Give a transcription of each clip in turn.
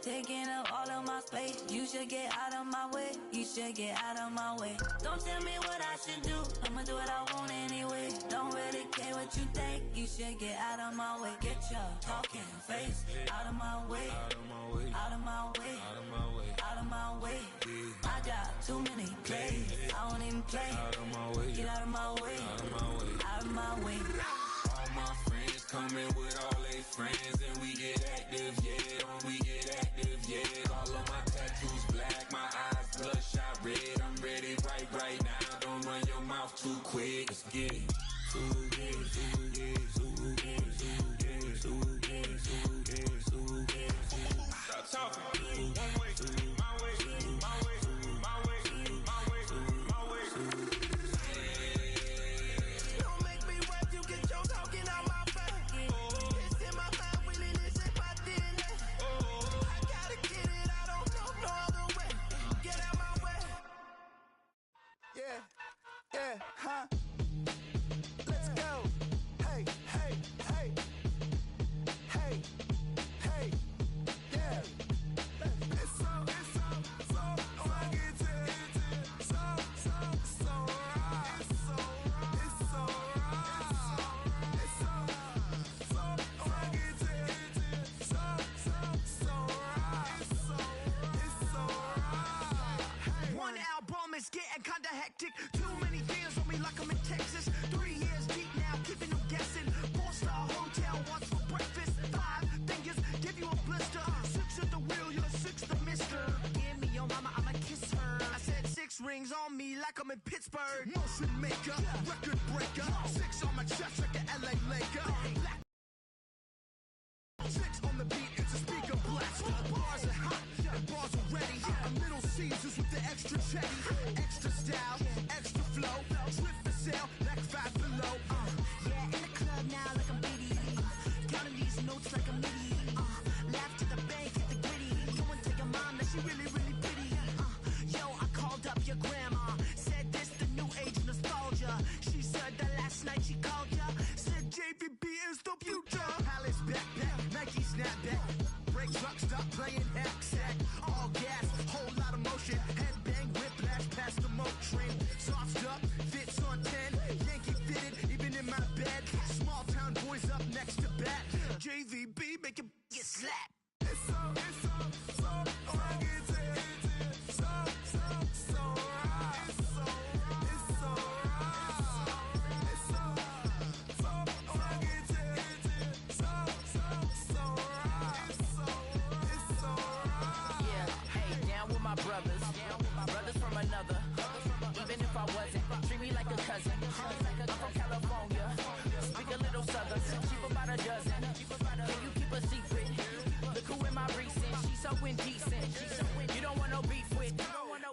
taking up all of my space. You should get out of my way. You should get out of my way. Don't tell me what I should do. I'ma do what I want anyway. Don't really care what you think. You should get out of my way. Get your talking face out of my way. Out of my way. Out of my way. Out of my way. Out of my way. I got too many plays. I don't even play. Out of my way. Get out of my way. Out of my way. Out of my way. All my friends coming with all they friends, and we get active, yeah. We get active, yeah. All of my tattoos black, my eyes bloodshot red. I'm ready right now. Don't run your mouth too quick. Let's get it. Stop talking. One way, my way, my way, my way, my way, my way. Don't make me rap, you get your talking out my face. It's in my mind, really, this is my DNA. I gotta get it, I don't know no other way. Get out my way. Yeah, huh? Let's go. Hey, hey, hey. Hey, hey, yeah. It's so fucking so right. It's so right. It's so fucking so right. One album is getting kinda hectic. Too many things on me like I'm in Texas. 3 years deep now, keeping them guessing. 4-star hotel, what's for breakfast? 5 fingers, give you a blister. 6 at the wheel, you're 6 the mister. Give me your mama, I'ma kiss her. I said 6 rings on me like I'm in Pittsburgh. Motion maker, record breaker. 6 on my chest like an LA Laker. Black 6 on the beat, it's a speaker blaster. Bars are hot, and bars are ready. I'm Little Caesars with the extra chetty. Extra style, extra flow. Trip for sale, like 5 below. Yeah, in the club now like I'm Biddy. Counting these notes like a MIDI. Laugh to the bank, hit the gritty. Go and tell your mom that she really, really pretty. Yo, I called up your grandma. Said this the new age nostalgia. She said that last night she called ya. Said JVB is the future. Palace backpack, Nike snapback. Break truck, stop playing hack sack. All gas, whole lot of motion. Headbang, whiplash, past the moat train. Sauced up, fits on 10. Yankee fitted, even in my bed. Small town boys up next to bat. JVB, make it get slapped. It's so fucking so right. It's so right. It's so right. It's so fucking so right. Yeah, hey, down with my brothers from another. Even if I wasn't, treat me like a cousin. I'm from California, speak a little southern. Cheap about a dozen. Can you keep a secret? Look who in my recent. She's so indecent. You don't want no beef with.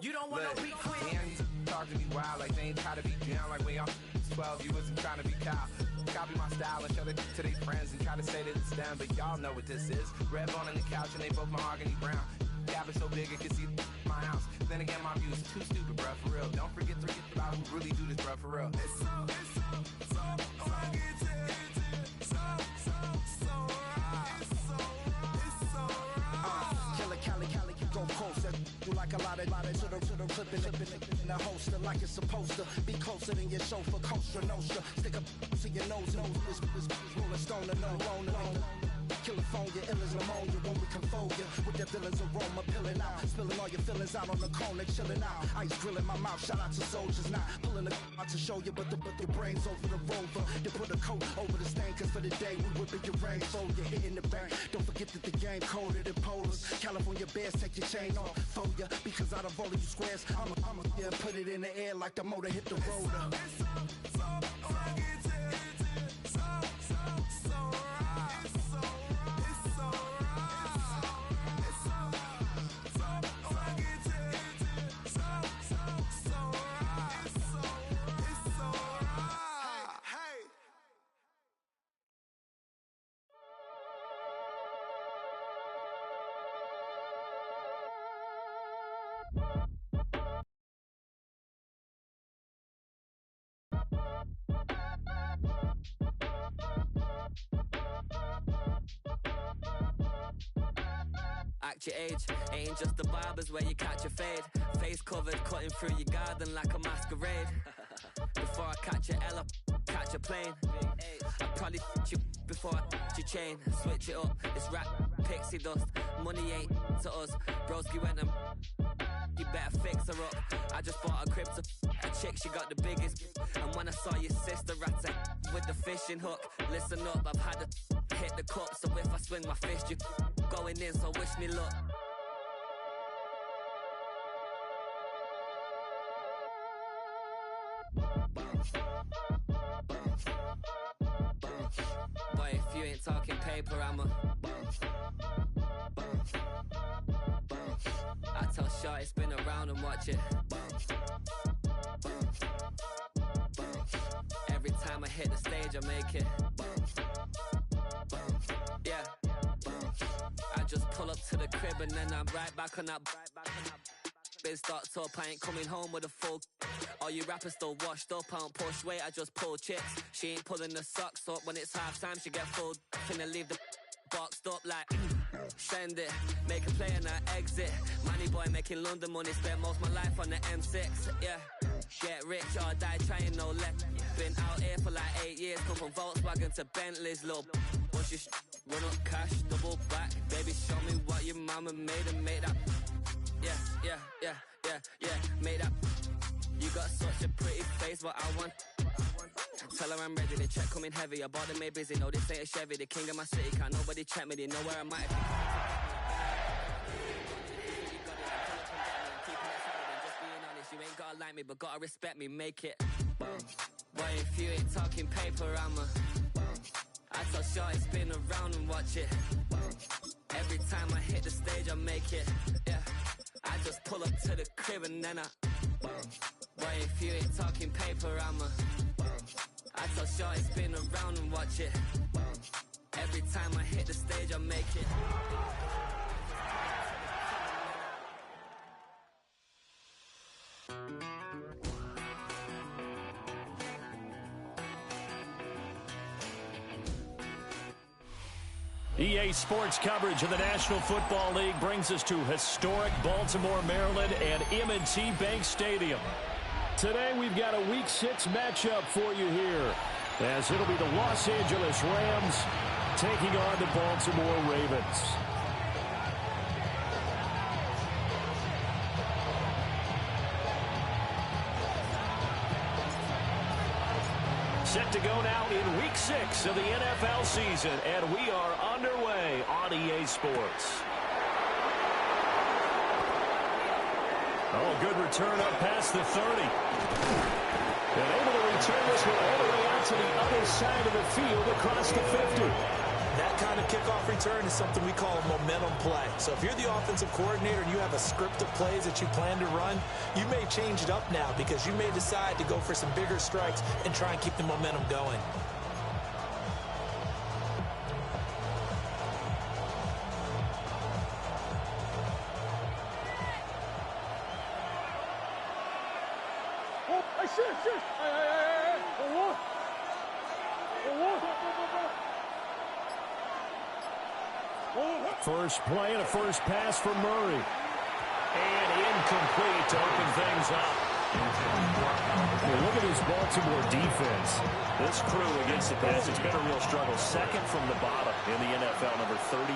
You don't want no beef with. Damn, you talk to me wild like they ain't try to be down like when y'all 12. You wasn't trying to be cow. Copy my style and show it to their friends and try to say that it's them, but y'all know what this is. Red bone on the couch and they both mahogany brown. Gap is so big it can see my house. Then again, my views too stupid, bruh, for real. Don't forget about who really do this, bruh, for real. It's so fucking so right. It's so right. Killer Cali, go coast. That do like a lot of to the clipping in the holster like it's supposed to be closer than your chauffeur. Coaster Nostra, stick up to your nose. This rolling stone and no rolling. California, ill as pneumonia when we come fold ya with that villain's aroma peeling out, spilling all your feelings out on the corner, chilling out. Ice grilling my mouth, shout out to soldiers, not pulling the out to show you, but the brains over the rover. They put a coat over the stain, cause for the day we whipping your rain, so you're hitting the bank. Don't forget that the game colder than polars. California bears, take your chain off for ya, because out of all of you squares, I'ma yeah, put it in the air like the motor hit the rotor. It's so fucking so right. It's so fact your age. Ain't just the barbers where you catch a fade. Face covered, cutting through your garden like a masquerade. Before I catch a L up, catch a plane. I probably you before I your chain. Switch it up, it's rap, pixie dust. Money ain't to us. Broski went and you better fix her up. I just bought a crib to a chick, she got the biggest. And when I saw your sister rat with the fishing hook, listen up, I've had to hit the cup. So if I swing my fist, you going in, so wish me luck. Boy, if you ain't talking paper, I'm a I tell Shorty spin around and watch it. Every time I hit the stage, I make it. Yeah. I just pull up to the crib and then I'm right back on that. Biz starts up, I ain't coming home with a full. All you rappers still washed up, I don't push weight, I just pull chips. She ain't pulling the socks up, when it's half time she get full. Finna leave the boxed up like send it, make a play and I exit. Money boy making London money, spend most of my life on the M6. Yeah, get rich or die trying, no left. Been out here for like 8 years, come from Volkswagen to Bentley's, little. Once you run up cash, double back. Baby, show me what your mama made and make that. Yeah, made that. You got such a pretty face, but I want. Tell her I'm ready, the check coming heavy. I bought them made busy, no this ain't a Chevy. The king of my city, can't nobody check me, they know where I'm at. Just being honest, you ain't gotta like me, but gotta respect me, make it. Boy, if you ain't talking paper, I'm a. I tell Shorty spin around and watch it. Every time I hit the stage, I make it. Yeah, I just pull up to the crib and then I. Boy, if you ain't talking paper, I'm a. I tell Shorty spin around and watch it. Every time I hit the stage, I make it. EA Sports coverage of the National Football League brings us to historic Baltimore, Maryland and M&T Bank Stadium. Today we've got a Week 6 matchup for you here, as it'll be the Los Angeles Rams taking on the Baltimore Ravens. Set to go now in Week 6 of the NFL season, and we are underway on EA Sports. Oh, good return up past the 30. And able to return this one all the way out to the other side of the field across the 50. That kind of kickoff return is something we call a momentum play. So if you're the offensive coordinator and you have a script of plays that you plan to run, you may change it up now because you may decide to go for some bigger strikes and try and keep the momentum going. First play and a first pass for Murray. And incomplete to open things up. Hey, look at this Baltimore defense. This crew against the pass, it's been a real struggle. Second from the bottom in the NFL, number 31.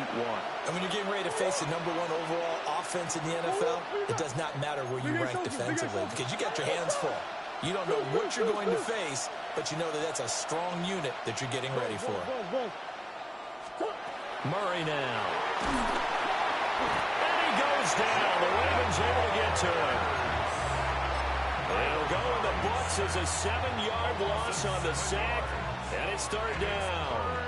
And when you're getting ready to face the number 1 overall offense in the NFL, it does not matter where you rank defensively because you got your hands full. You don't know what you're going to face, but you know that that's a strong unit that you're getting ready for. Murray now. And he goes down. The Ravens able to get to him. It'll go in the books as a 7-yard loss on the sack, and it's third down.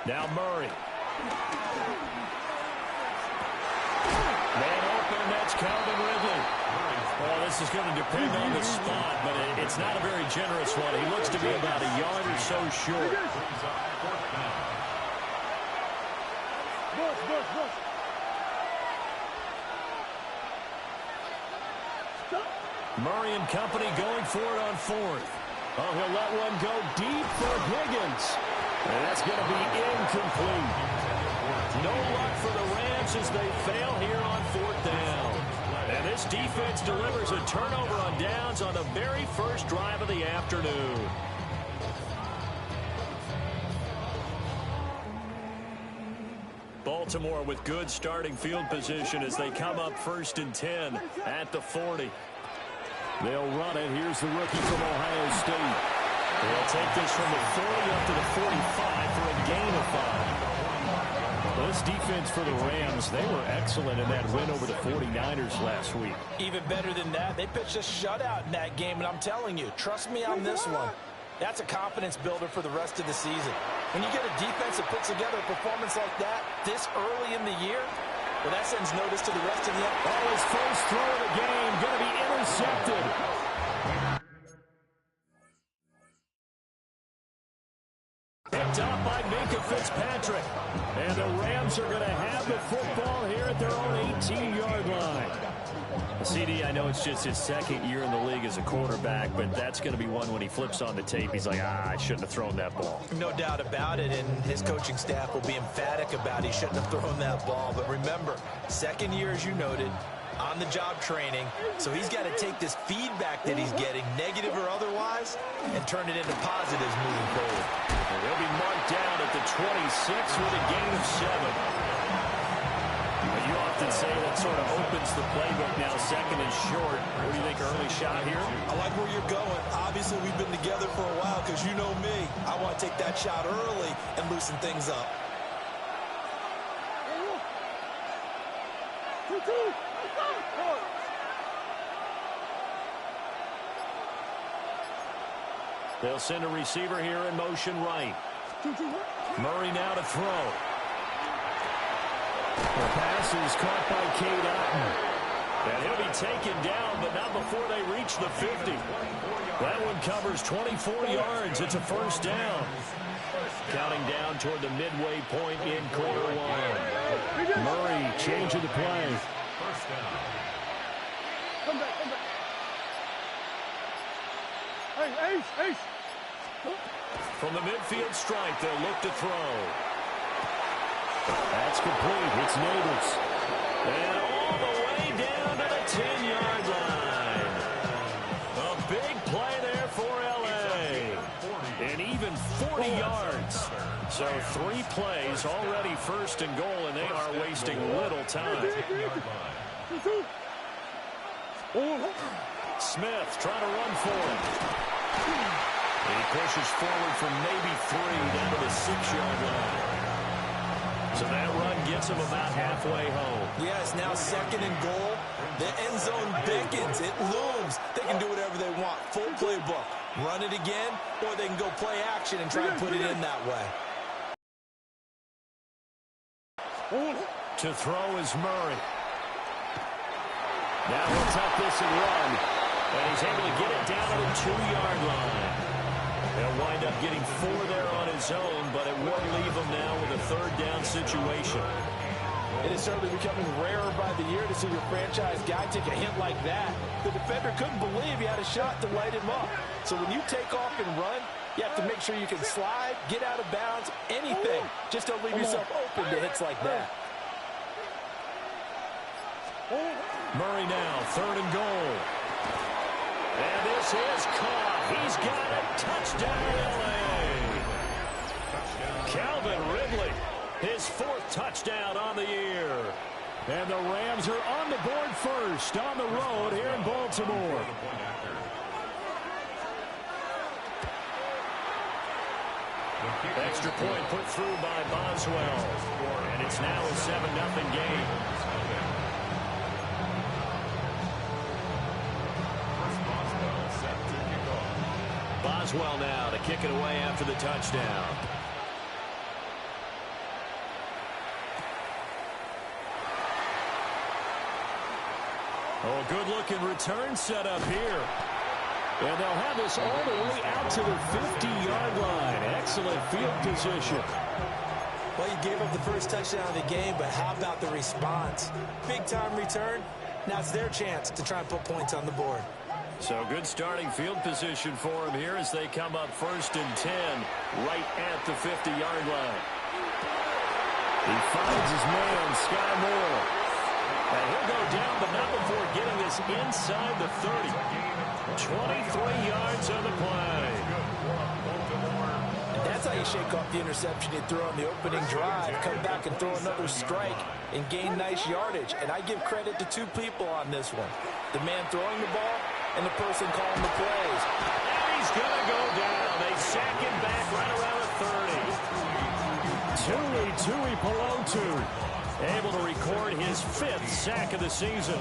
Now Murray. Man open, that's Calvin Ridley. Well, this is going to depend on the spot, but it's not a very generous one. He looks to be about a yard or so short. Murray and company going for it on fourth. Oh, he'll let one go deep for Higgins. And that's going to be incomplete. No luck for the Rams as they fail here on fourth down. And this defense delivers a turnover on downs on the very first drive of the afternoon. Baltimore with good starting field position as they come up 1st and 10 at the 40. They'll run it. Here's the rookie from Ohio State. They'll take this from the 40 up to the 45 for a gain of 5. Well, this defense for the Rams, they were excellent in that win over the 49ers last week. Even better than that, they pitched a shutout in that game, and I'm telling you, trust me on this one. That's a confidence builder for the rest of the season. When you get a defense that puts together a performance like that this early in the year, well, that sends notice to the rest of the NFL. Oh, his first throw of the game going to be intercepted. Picked up by Minka Fitzpatrick. And the Rams are going to have the football here at their own 18-yard line. CD, I know it's just his second year in the league as a quarterback, but that's going to be one when he flips on the tape. He's like, I shouldn't have thrown that ball. No doubt about it, and his coaching staff will be emphatic about he shouldn't have thrown that ball. But remember, second year, as you noted, on-the-job training, so he's got to take this feedback that he's getting, negative or otherwise, and turn it into positives moving forward. They'll be marked down at the 26 with a gain of 7. But you often say that sort of opens the playbook now, 2nd and short. What do you think, early shot here? I like where you're going. Obviously, we've been together for a while because you know me. I want to take that shot early and loosen things up. They'll send a receiver here in motion right. Murray now to throw. The pass is caught by Cade Otton. And he'll be taken down, but not before they reach the 50. That one covers 24 yards. It's a first down. Counting down toward the midway point in quarter one. Murray changing the play. First down. Come back. Hey, Ace. From the midfield stripe, they'll look to throw. That's complete. It's Neighbors. And all the way down to the 10-yard line. A big play there for L.A. And even 40 yards. So 3 plays, already first and goal, and they are wasting little time. Smith trying to run for it. He pushes forward from maybe 3 down to the 6-yard line. So that run gets him about halfway home. Yeah, it's now 2nd and goal. The end zone beckons. It looms. They can do whatever they want. Full playbook. Run it again, or they can go play action and try and put it in that way. To throw is Murray. Now he'll tuck this and run. And he's able to get it down to the 2-yard line. He'll wind up getting 4 there on his own, but it will leave him now with a 3rd down situation. It is certainly becoming rarer by the year to see your franchise guy take a hit like that. The defender couldn't believe he had a shot to light him up. So when you take off and run, you have to make sure you can slide, get out of bounds, anything. Just don't leave yourself open to hits like that. Murray now, 3rd and goal. And this is caught. He's got it. Touchdown, L.A. Calvin Ridley, his 4th touchdown on the year. And the Rams are on the board first on the road here in Baltimore. Extra point put through by Boswell. And it's now a 7-0 game. Boswell now to kick it away after the touchdown. Oh, good-looking return set up here. And they'll have this all the way out to the 50-yard line. Excellent field position. Well, you gave up the first touchdown of the game, but how about the response? Big-time return. Now it's their chance to try and put points on the board. So good starting field position for him here as they come up 1st and 10 right at the 50-yard line. He finds his man, Sky Moore. And he'll go down, but not before getting this inside the 30. 23 yards on the play. And that's how you shake off the interception you threw on the opening drive. Come back and throw another strike and gain nice yardage. And I give credit to two people on this one. The man throwing the ball and the person calling the plays. And he's going to go down. They sack him back right around the 30. Tui Pelotu able to record his 5th sack of the season.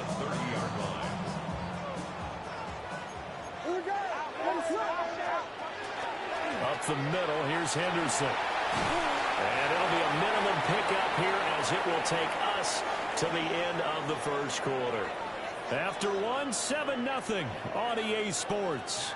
Up the middle, here's Henderson. And it'll be a minimum pickup here as it will take us to the end of the first quarter. After 7-0 on EA Sports.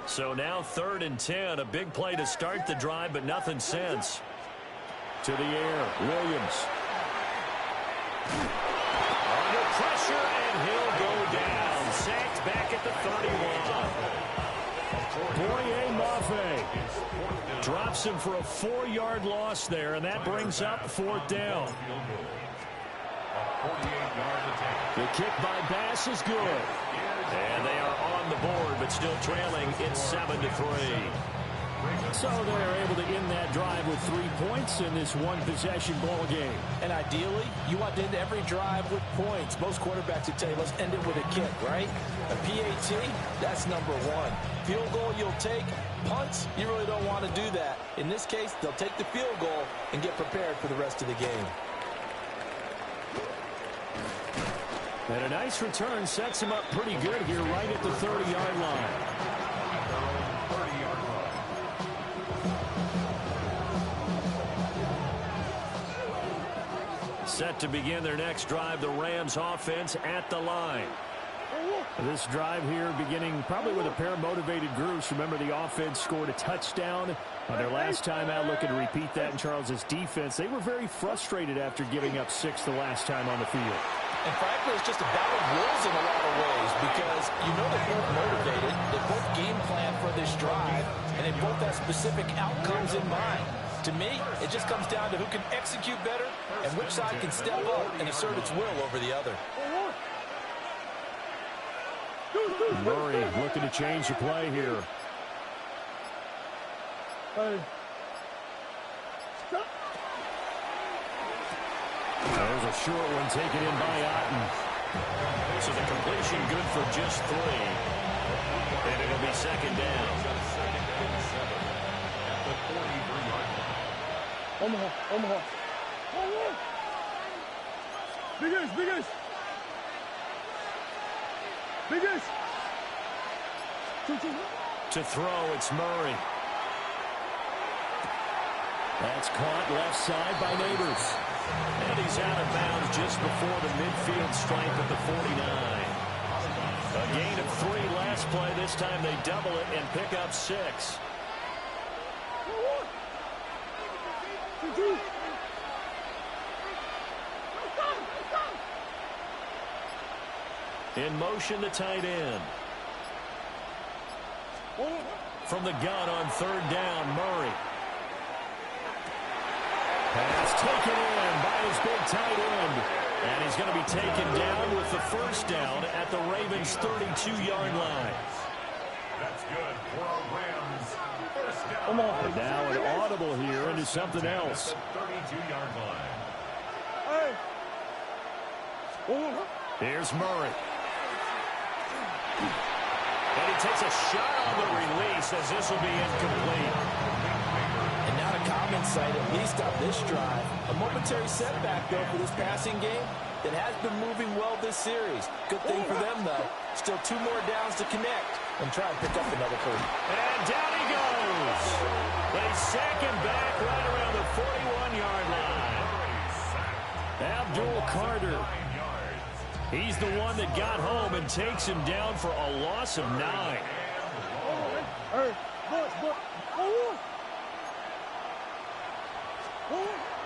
So now 3rd and 10, a big play to start the drive, but nothing since. To the air, Williams. Under pressure, and he'll go down. Sacked back at the 31. Boye Mafe drops him for a 4-yard loss there, and that brings up 4th down. The kick by Bass is good. And they are on the board, but still trailing. It's 7-3. So they're able to end that drive with 3 points in this one-possession ball game. And ideally, you want to end every drive with points. Most quarterbacks would tell you, let's end it with a kick, right? A PAT, that's number 1. Field goal you'll take. Punts, you really don't want to do that. In this case, they'll take the field goal and get prepared for the rest of the game. And a nice return sets him up pretty good here right at the 30-yard line. Set to begin their next drive, the Rams offense at the line. This drive here beginning probably with a pair of motivated groups. Remember, the offense scored a touchdown on their last time out, looking to repeat that in Charles's defense. They were very frustrated after giving up 6 the last time on the field. And frankly, it's just a battle of wills in a lot of ways because you know they're both motivated, they both game plan for this drive, and they both have specific outcomes in mind. To me, it just comes down to who can execute better and which side can step up and assert its will over the other. Murray looking to change the play here. There's a short one taken in by Otten. So the completion good for just 3. And it'll be 2nd down. Omaha. Biggest. To throw, it's Murray. That's caught left side by Neighbors. And he's out of bounds just before the midfield stripe at the 49. A gain of 3 last play. This time they double it and pick up 6. In motion, the tight end. From the gun on 3rd down, Murray. Pass taken in by his big tight end. And he's going to be taken down with the 1st down at the Ravens' 32-yard line. That's good for our Rams. 1st down. And now an audible here into something else. 32-yard line. Here's Murray. And he takes a shot on the release as this will be incomplete. And not a common sight, at least on this drive. A momentary setback, though, for this passing game that has been moving well this series. Good thing for them, though. Still 2 more downs to connect and try and pick up another 3. And down he goes. They sack him back right around the 41-yard line. Abdul Carter He's the one that got home and takes him down for a loss of 9.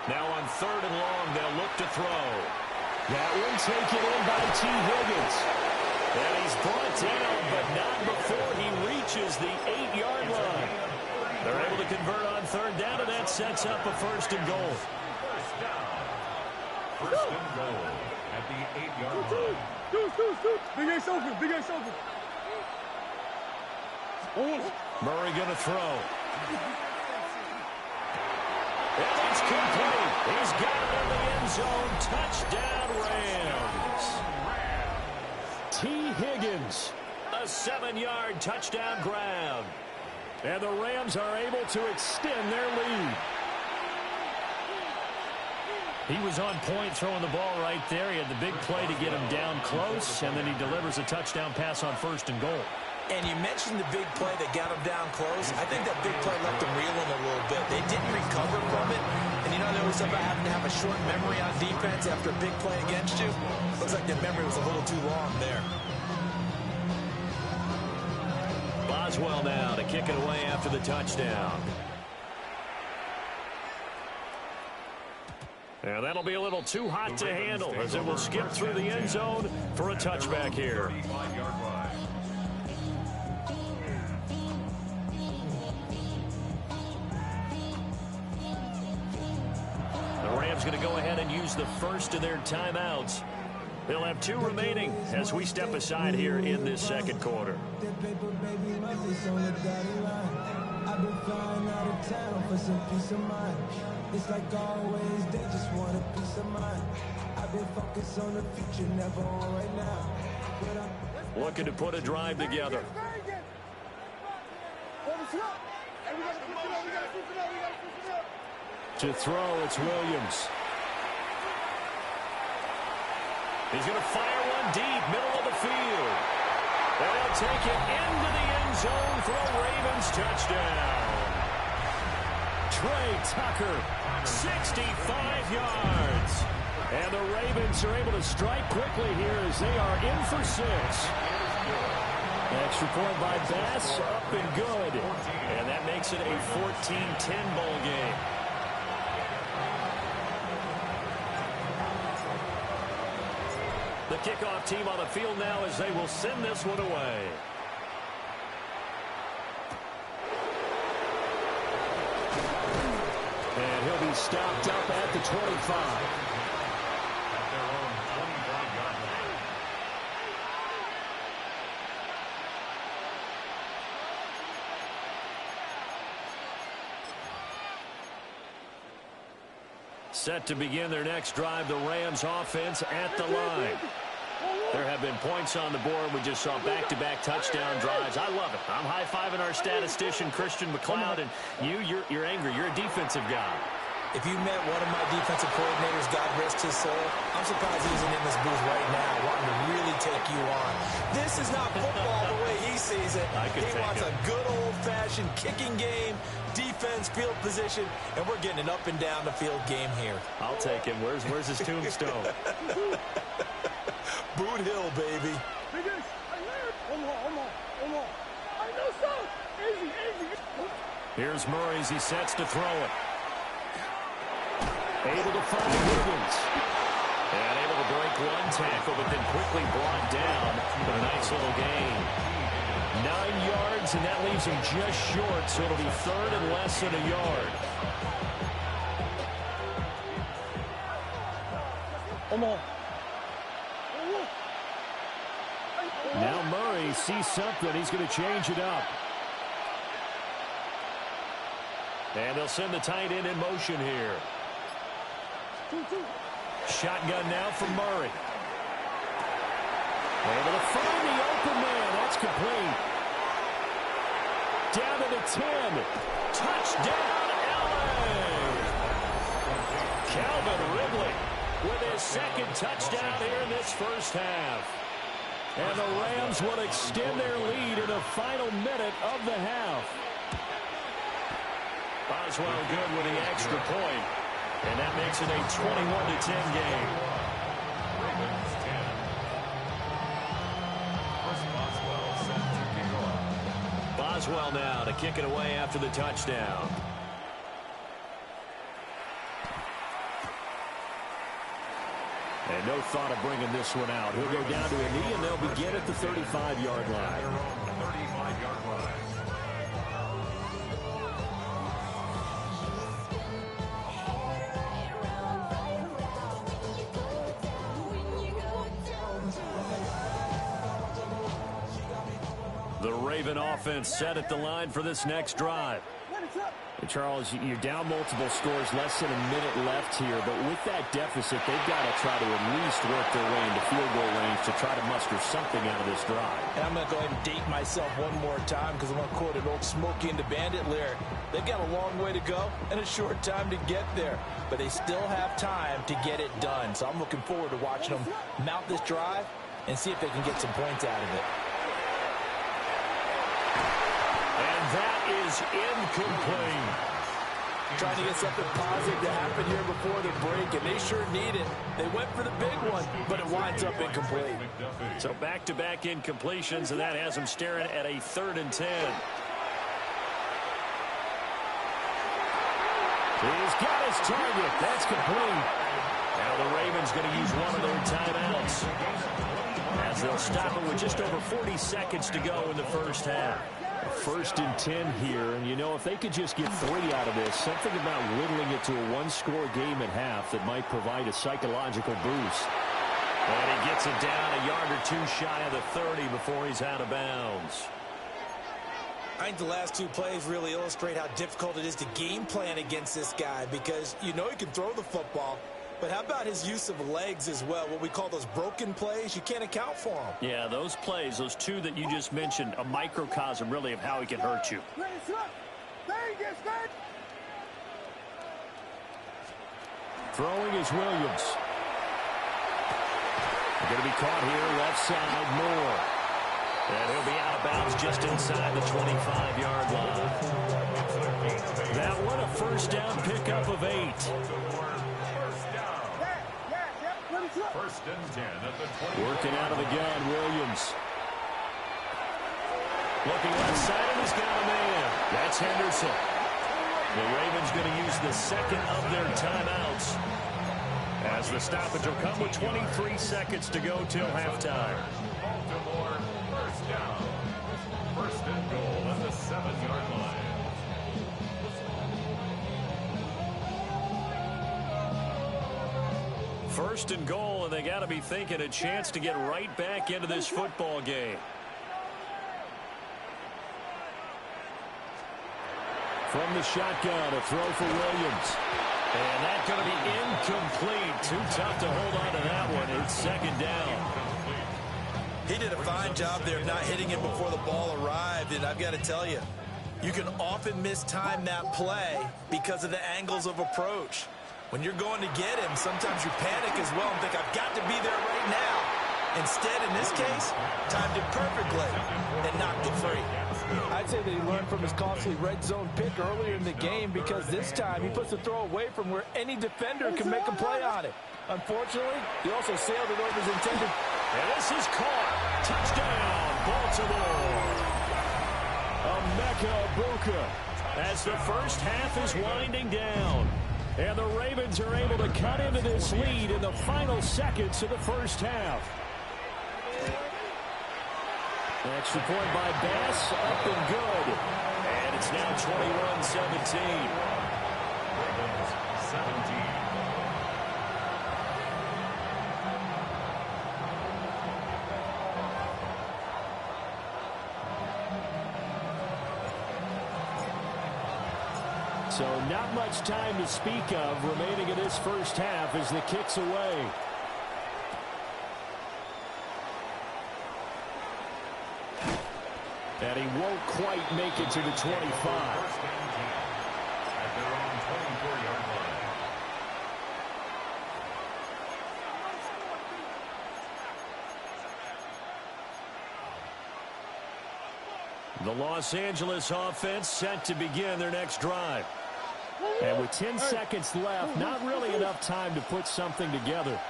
Now on 3rd and long, they'll look to throw. That one taken in by T. Higgins. And he's brought down, but not before he reaches the 8-yard line. They're able to convert on 3rd down, and that sets up a 1st and goal. First and goal at the 8-yard line. Big Ace open, Big Ace open. Murray going to throw. And it's complete. He's got it in the end zone. Touchdown, Rams. T. Higgins, a 7-yard touchdown grab. And the Rams are able to extend their lead. He was on point throwing the ball right there. He had the big play to get him down close, and then he delivers a touchdown pass on 1st and goal. And you mentioned the big play that got him down close. I think that big play left him reeling a little bit. They didn't recover from it. And you know, there was about having to have a short memory on defense after a big play against you. Looks like the memory was a little too long there. Boswell now to kick it away after the touchdown. And that'll be a little too hot to handle as it will skip through the end zone for a touchback here. The Rams going to go ahead and use the first of their timeouts. They'll have 2 remaining as we step aside here in this second quarter. I've been flying out of town for some peace of mind. It's like always, they just want a piece of mind. I've been focused on the future, never on right now. Looking to put a drive together. To throw, it's Williams. He's going to fire one deep, middle of the field. They'll take it into the end zone for a Ravens touchdown. Trey Tucker, 65 yards. And the Ravens are able to strike quickly here as they are in for 6. Extra point by Bass, up and good. And that makes it a 14-10 ball game. The kickoff team on the field now as they will send this one away. And he'll be stopped up at the 25. Set to begin their next drive, the Rams offense at the line. There have been points on the board. We just saw back-to-back touchdown drives. I love it. I'm high-fiving our statistician, Christian McLeod, and you're angry. You're a defensive guy. If you met one of my defensive coordinators, God rest his soul, I'm surprised he isn't in this booth right now wanting to really take you on. This is not football the way he sees it. He wants a good old-fashioned kicking game, defense, field position, and we're getting an up-and-down-the-field game here. I'll take him. Where's his tombstone? Boot Hill, baby. Here's Murray as he sets to throw it. Able to find Higgins. And able to break one tackle, but then quickly brought down for a nice little gain. 9 yards, and that leaves him just short, so it'll be third and less than a yard. Now Murray sees something. He's going to change it up. And they'll send the tight end in motion here. Shotgun now from Murray. Able to find the open man. That's complete. Down to the 10. Touchdown, LA! Calvin Ridley with his second touchdown here in this first half. And the Rams will extend their lead in the final minute of the half. Boswell good with the extra point. And that makes it a 21-10 game. Boswell now to kick it away after the touchdown. And no thought of bringing this one out. He'll go down to a knee, and they'll begin at the 35-yard line. 35-yard line. The Raven offense set at the line for this next drive. And Charles, you're down multiple scores, less than a minute left here, but with that deficit, they've got to try to at least work their way into field goal range to try to muster something out of this drive. And I'm going to go ahead and date myself one more time because I'm going to quote an old Smokey and the Bandit lyric. They've got a long way to go and a short time to get there, but they still have time to get it done. So I'm looking forward to watching them mount this drive and see if they can get some points out of it. And that is incomplete. Trying to get something positive to happen here before the break, and they sure need it. They went for the big one, but it winds up incomplete. So back-to-back incompletions, and that has them staring at a 3rd and 10. He's got his target. That's complete. Now the Ravens going to use one of their timeouts, as they'll stop it with just over 40 seconds to go in the first half. 1st and 10 here, and you know, if they could just get 3 out of this, something about whittling it to a one-score game at half that might provide a psychological boost. And he gets it down a yard or two shy of the 30 before he's out of bounds. I think the last 2 plays really illustrate how difficult it is to game plan against this guy, because you know he can throw the football, but how about his use of legs as well? What we call those broken plays, you can't account for them. Yeah, those plays, those 2 that you just mentioned, a microcosm really of how he can hurt you. Throwing is Williams. They're going to be caught here, left side, Moore. And he'll be out of bounds just inside the 25-yard line. That one, a first down pickup of 8. 1st and 10 at the 20. Working out of the gun, Williams. Looking left side, and he's got a man. That's Henderson. The Ravens going to use the 2nd of their timeouts, as the stoppage will come with 23 seconds to go till halftime. Baltimore, 1st down. 1st and goal at the 7-yard line. First and goal, and they got to be thinking a chance to get right back into this football game. From the shotgun, a throw for Williams. And that's going to be incomplete. Too tough to hold on to that one. It's 2nd down. He did a fine job there of not hitting him before the ball arrived, and I've got to tell you, you can often mistime that play because of the angles of approach. When you're going to get him, sometimes you panic as well and think, I've got to be there right now. Instead, in this case, timed it perfectly and knocked it free. I'd say that he learned from his costly red zone pick earlier in the game, because this time he puts the throw away from where any defender can make a play on it. Unfortunately, he also sailed it over his intended. And this is caught. Touchdown, Baltimore. Emeka Egbuka, as the first half is winding down. And the Ravens are able to cut into this lead in the final seconds of the first half. Extra point by Bass, up and good. And it's now 21-17. 17. So not much time to speak of remaining in this first half as the kick's away. And he won't quite make it to the 25. At their own 24-yard line. The Los Angeles offense set to begin their next drive. And with 10 seconds left, not really enough time to put something together.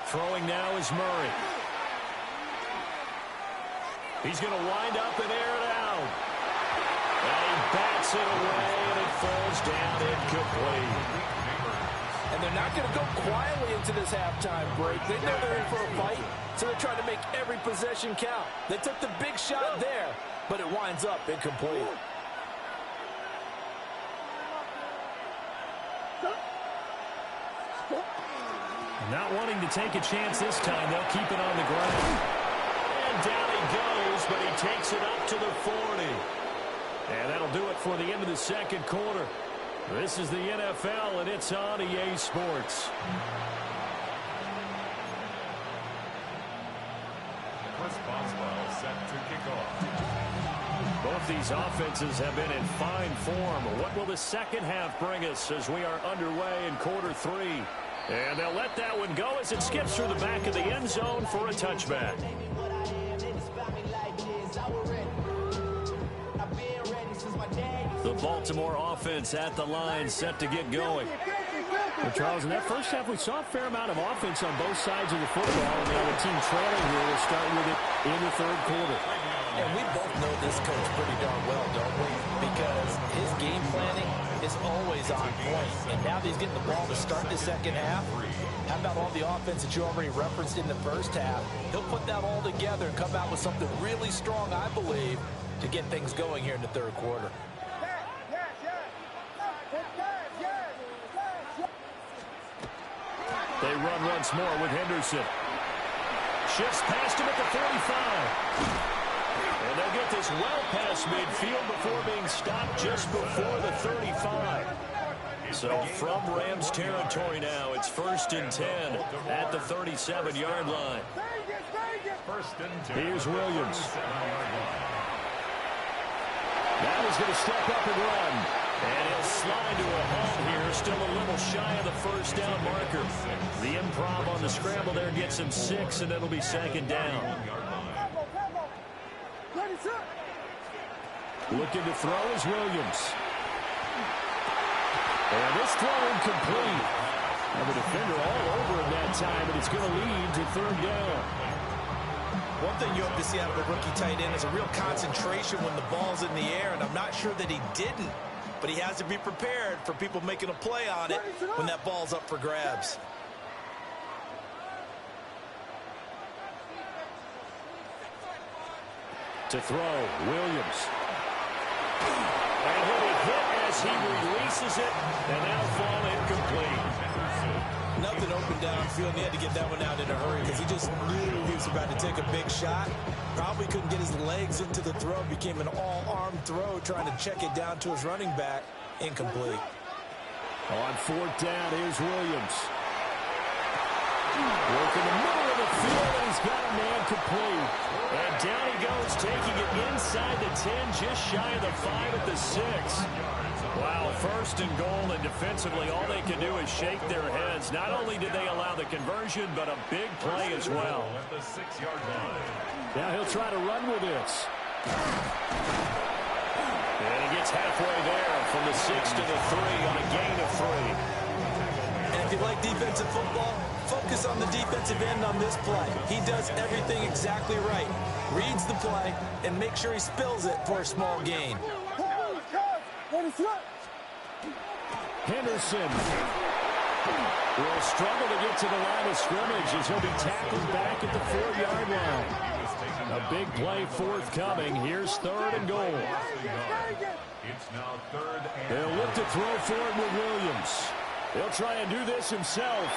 Throwing now is Murray. He's going to wind up and air it out. And he bats it away, and it falls down incomplete. And they're not going to go quietly into this halftime break. They know they're in for a fight, so they're trying to make every possession count. They took the big shot there, but it winds up incomplete. Not wanting to take a chance this time, they'll keep it on the ground. And down he goes, but he takes it up to the 40. And that'll do it for the end of the second quarter. This is the NFL, and it's on EA Sports. Chris Boswell set to kick off. Both these offenses have been in fine form. What will the second half bring us as we are underway in quarter 3? And they'll let that one go as it skips through the back of the end zone for a touchback. The Baltimore offense at the line, set to get going. Well, Charles, in that first half, we saw a fair amount of offense on both sides of the football. And now the team trailing here will start with it in the third quarter. And we both know this coach pretty darn well, don't we? Because his game planning is always on point. And now that he's getting the ball to start the second half, how about all the offense that you already referenced in the first half? He'll put that all together and come out with something really strong, I believe, to get things going here in the third quarter. They run once more with Henderson. Shifts past him at the 45. And they'll get this well past midfield before being stopped just before the 35. So from Rams territory now, it's 1st and 10 at the 37-yard line. Here's Williams. Now he's going to step up and run. And he'll slide to a halt here, still a little shy of the first down marker. The improv on the scramble there gets him 6, and it'll be second down. Looking to throw is Williams. And this throw incomplete. Now the defender all over him that time, but it's going to lead to third down. One thing you hope to see out of a rookie tight end is a real concentration when the ball's in the air, and I'm not sure that he didn't. But he has to be prepared for people making a play on it when that ball's up for grabs. To throw, Williams. And he'll be hit as he releases it, and that'll fall incomplete. Nothing open downfield, and he had to get that one out in a hurry because he just knew he was about to take a big shot. Probably couldn't get his legs into the throw. Became an all-arm throw, trying to check it down to his running back. Incomplete. On 4th down, here's Williams. Work in the middle of the field, and he's got a man complete. And down he goes, taking it inside the 10, just shy of the 5 at the 6. Wow, 1st and goal, and defensively, all they can do is shake their heads. Not only did they allow the conversion, but a big play as well. At the 6-yard line. Now he'll try to run with this. And he gets halfway there from the 6 to the 3 on a gain of 3. And if you like defensive football, focus on the defensive end on this play. He does everything exactly right. Reads the play and makes sure he spills it for a small gain. Henderson will struggle to get to the line of scrimmage as he'll be tackled back at the 4-yard line. A big play forthcoming. Here's 3rd and goal. It's now 3rd and They'll look to throw for it with Williams. He'll try and do this himself.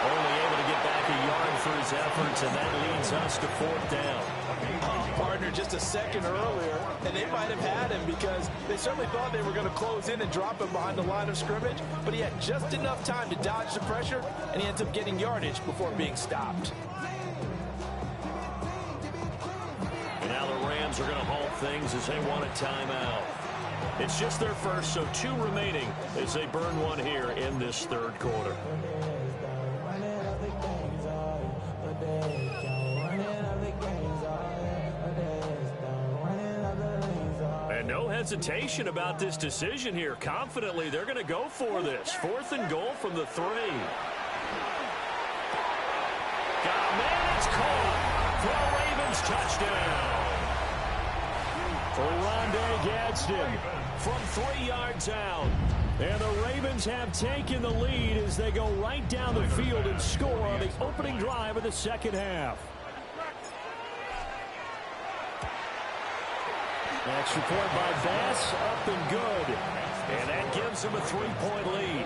Only able to get back a yard for his efforts, and that leads us to 4th down. Partner just a second earlier, and they might have had him because they certainly thought they were going to close in and drop him behind the line of scrimmage, but he had just enough time to dodge the pressure, and he ends up getting yardage before being stopped. And now the Rams are going to halt things as they want a timeout. It's just their first, so 2 remaining as they burn one here in this third quarter. And no hesitation about this decision here. Confidently, they're going to go for this. 4th and goal from the 3. Got a man, it's caught. Throw Ravens touchdown. For Rondé Gadsden from 3 yards out. And the Ravens have taken the lead as they go right down the field and score on the opening drive of the second half. Extra point by Bass, up and good. And that gives them a 3-point lead.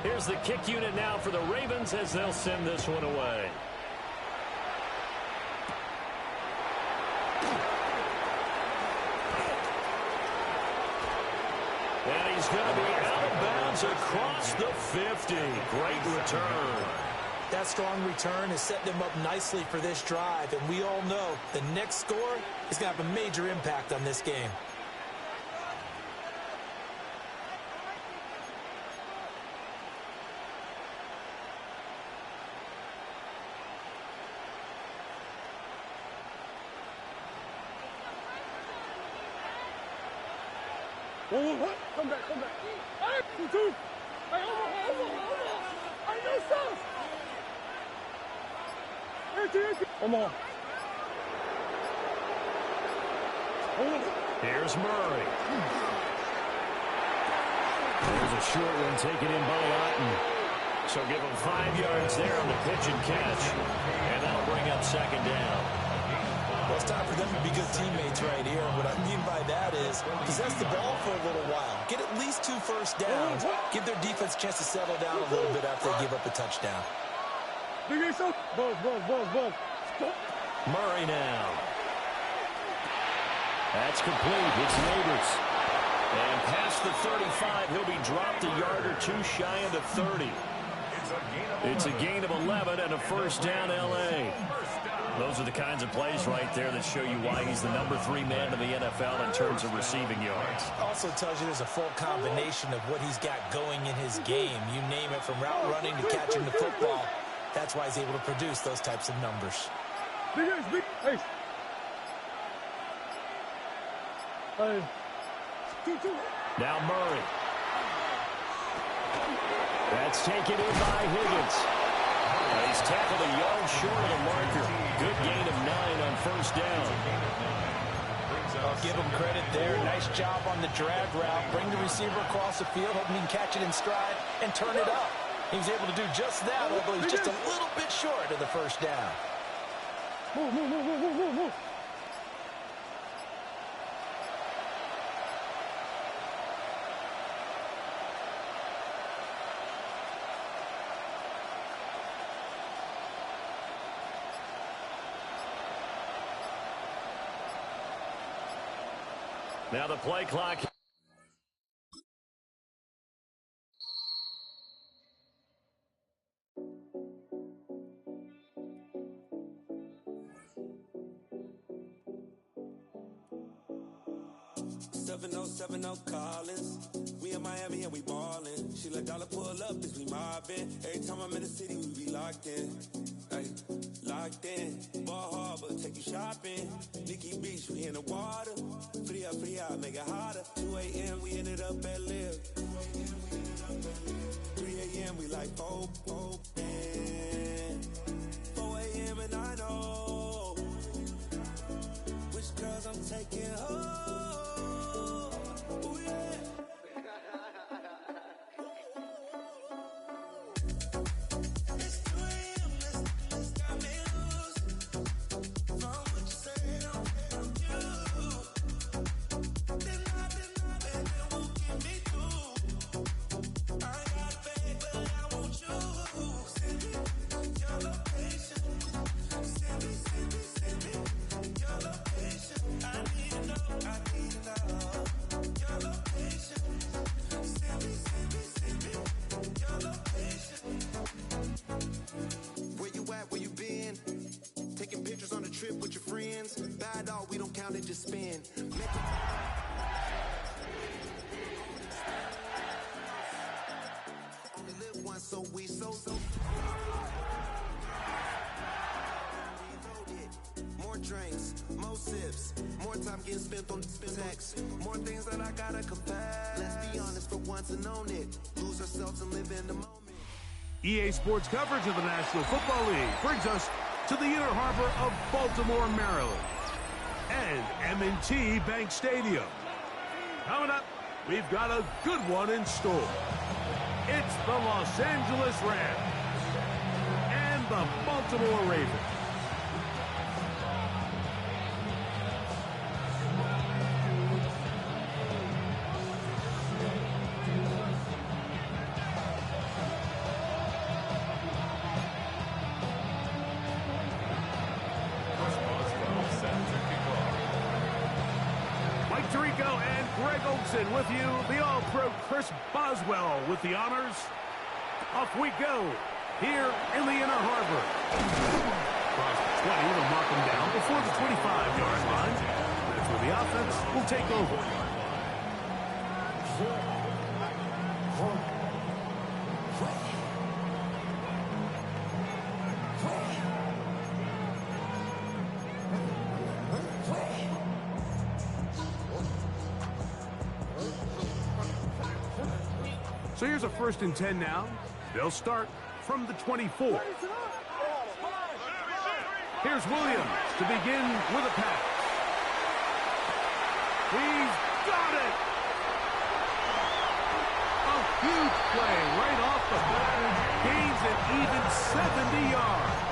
Here's the kick unit now for the Ravens as they'll send this one away. And he's going to be out of bounds across the 50. Great return. That strong return has set them up nicely for this drive, and we all know the next score is going to have a major impact on this game. Whoa. Come back. Hey, 2. Hey, over. I know some. Hey, come on. Here's Murray. There's a short one taken in by Otten. So give him 5 yards there on the pitch and catch. And that'll bring up second down. Well, it's time for them to be good teammates right here. And what I mean by that is possess the ball for a little while. Get at least 2 first downs. Give their defense a chance to settle down a little bit after they give up a touchdown. Buzz. Murray now. That's complete. It's Neighbors. And past the 35, he'll be dropped a yard or 2 shy of the 30. It's a gain of 11 and a first down, L.A. Those are the kinds of plays right there that show you why he's the number 3 man in the NFL in terms of receiving yards. Also tells you there's a full combination of what he's got going in his game. You name it, from route running to catching the football. That's why he's able to produce those types of numbers. Hey. Now Murray. That's taken in by Higgins. He's tackled a yard short of the marker. Good gain of 9 on first down. I'll give him credit there. Nice job on the drag route. Bring the receiver across the field, hoping he can catch it in stride and turn it up. He was able to do just that, although he's just a little bit short of the first down. Move. Now the play clock. Collins. We in Miami and we ballin'. She let dollar pull up, bitch, we mobbin'. Every time I'm in the city, we be locked in. Ay, locked in. Ball Harbor, take you shopping. Nikki Beach, we in the water. Free up, make it hotter. 2 a.m., we ended up at Live. 3 a.m., we like Pope. 4 a.m. and I know which girls I'm taking home. Ooh, yeah. sips. More time getting spent on text. More things that I gotta confess. Let's be honest for once and own it. Lose ourselves and live in the moment. EA Sports coverage of the National Football League brings us to the inner harbor of Baltimore, Maryland, and M&T Bank Stadium. Coming up, we've got a good one in store. It's the Los Angeles Rams and the Baltimore Ravens. With you, the All-Pro Chris Boswell with the honors. Off we go here in the inner harbor. Across the 20, they'll mark him down before the 25-yard line. That's where the offense will take over. So here's a 1st and 10 now. They'll start from the 24. Here's Williams to begin with a pass. He's got it! A huge play right off the bat. Gains an even 70 yards.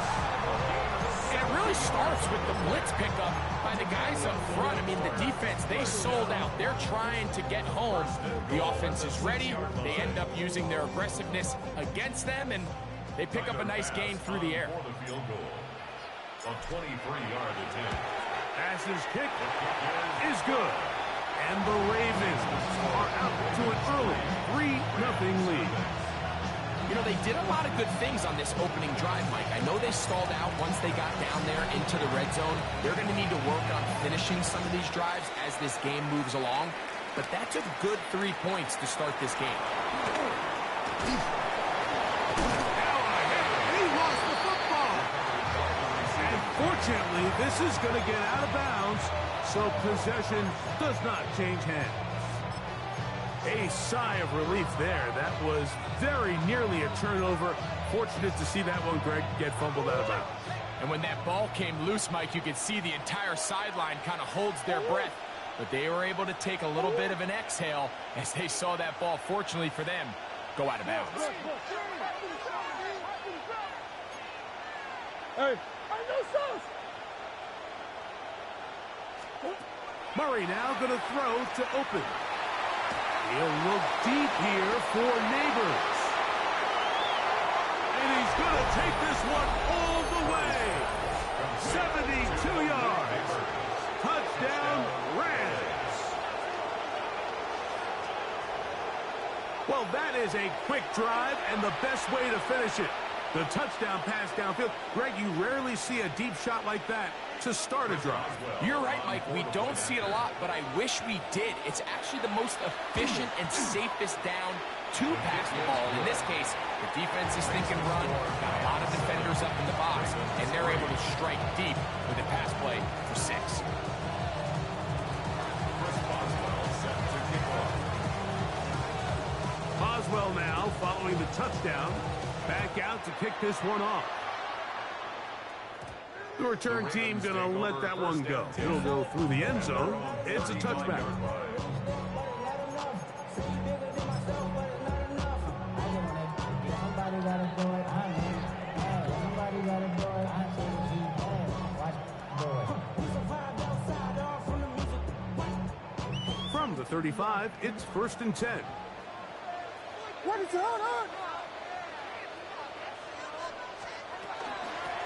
And it really starts with the blitz pickup by the guys up front. I mean, the defense, they sold out. They're trying to get home. The offense is ready. They end up using their aggressiveness against them, and they pick up a nice gain through the air. A 23-yard attempt. Pass's kick is good. And the Ravens are out to an early 3-0 lead. You know, they did a lot of good things on this opening drive, Mike. I know they stalled out once they got down there into the red zone. They're going to need to work on finishing some of these drives as this game moves along. But that's a good 3 points to start this game. He lost the football. And fortunately, this is going to get out of bounds, so possession does not change hands. A sigh of relief there. That was very nearly a turnover. Fortunate to see that one, Greg, get fumbled out of bounds. And when that ball came loose, Mike, you could see the entire sideline kind of holds their breath. But they were able to take a little bit of an exhale as they saw that ball, fortunately for them, go out of bounds. Hey, I know sauce. Murray now going to throw to open. He'll look deep here for Neighbors. And he's going to take this one all the way. 72 yards. Touchdown, Rams. Well, that is a quick drive and the best way to finish it. The touchdown pass downfield. Greg, you rarely see a deep shot like that to start a drive. You're right, Mike. We don't see it a lot, but I wish we did. It's actually the most efficient and safest down to pass the ball. In this case, the defense is thinking run, got a lot of defenders up in the box, and they're able to strike deep with a pass play for 6. Boswell now following the touchdown. Back out to kick this one off. The return team going to let that one go. It'll go through the end zone. It's a touchback. From the 35, it's 1st and 10. What is going on?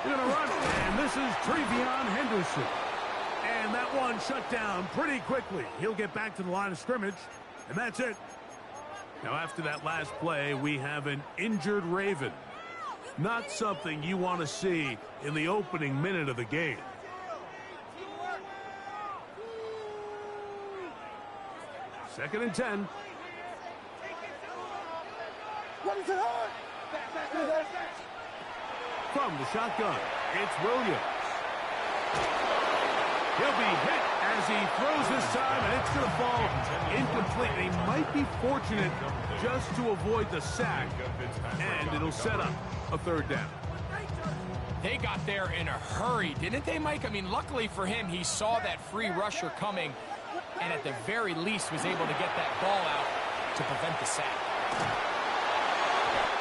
They're going to run, and this is Trevion Henderson. And that one shut down pretty quickly. He'll get back to the line of scrimmage, and that's it. Now, after that last play, we have an injured Raven. Not something you want to see in the opening minute of the game. Second and 10. What is it on? Back. From the shotgun, it's Williams. He'll be hit as he throws this time, and it's going to fall incomplete. They might be fortunate just to avoid the sack, and it'll set up a third down. They got there in a hurry, didn't they, Mike? I mean, luckily for him, he saw that free rusher coming, and at the very least was able to get that ball out to prevent the sack.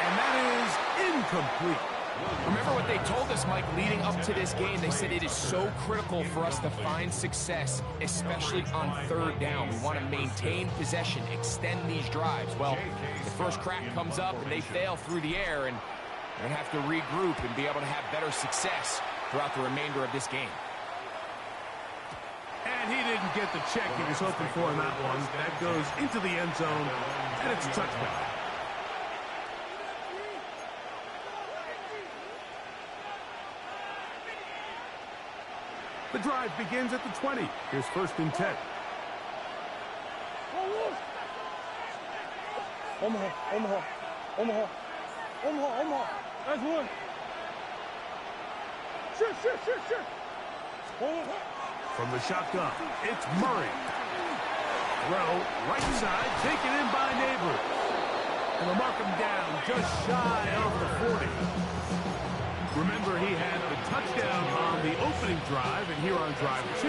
And that is incomplete. Remember what they told us, Mike, leading up to this game? They said it is so critical for us to find success, especially on third down. We want to maintain possession, extend these drives. Well, the first crack comes up, and they fail through the air, and they're going to have to regroup and be able to have better success throughout the remainder of this game. And he didn't get the check he was hoping for in that one. That goes into the end zone, and it's a touchdown. The drive begins at the 20. Here's 1st and 10. Omaha, Omaha, Omaha, Omaha, Omaha. That's one. Shit. From the shotgun, it's Murray. Throw, right side, taken in by Neighbors. And they'll mark him down just shy of the 40. Remember, he had the touchdown on the opening drive, and here on drive 2,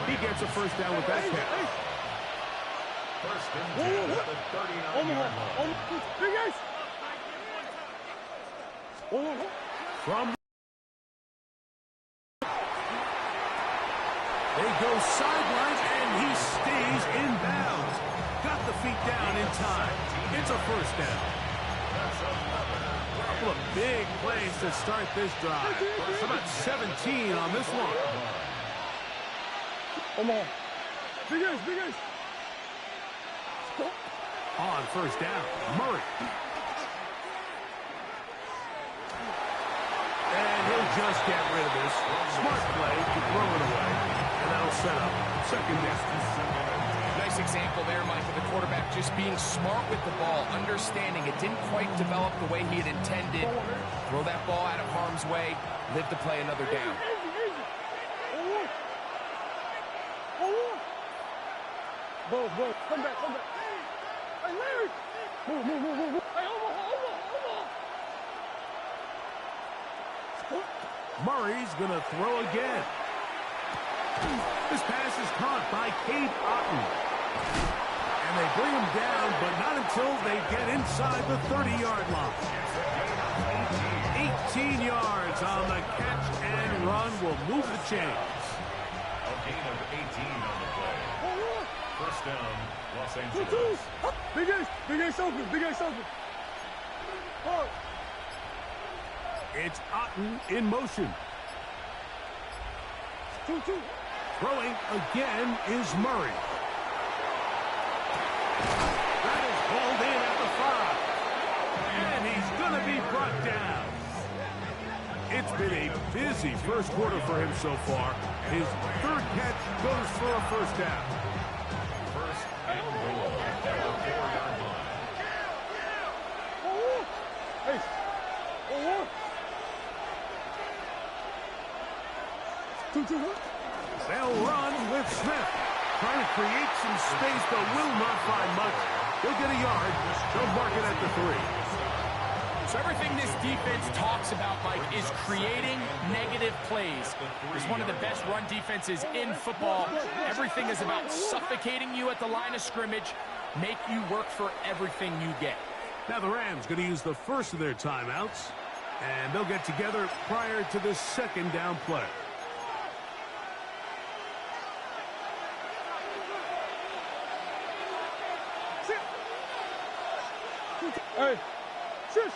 he gets a first down with that catch. 1st and 10 at the 39-yard line. Big Ace. From they go sideline, and he stays in bounds. Got the feet down in time. It's a first down. Couple of big plays to start this drive. How about 17 on this one? Omaha. Big Ace. On first down, Murray. And he'll just get rid of this. Smart play to throw it away. And that'll set up 2nd down. Nice example there, Mike, of the quarterback just being smart with the ball, understanding it didn't quite develop the way he had intended. Throw that ball out of harm's way, live to play another down. Bo, come back. Hey, Larry! Move. Hey, Omaha. Murray's going to throw again. This pass is caught by Cade Otten. And they bring him down, but not until they get inside the 30-yard line. 18 yards on the catch and run will move the chains. A gain of 18 on the play. 1st down, Los Angeles. Big Ace open. Oh. It's Otten in motion. 2. Throwing again is Murray. That is hauled in at the 5. And he's going to be brought down. It's been a busy first quarter for him so far. His 3rd catch goes for a first down. 1st and goal at the 4-yard line. They'll run with Smith. Trying to create some space, but will not find much. He'll get a yard. They'll mark it at the 3. So everything this defense talks about, Mike, is creating negative plays. It's one of the best run defenses in football. Everything is about suffocating you at the line of scrimmage, make you work for everything you get. Now the Rams going to use the first of their timeouts, and they'll get together prior to this 2nd down play. Hey, shit.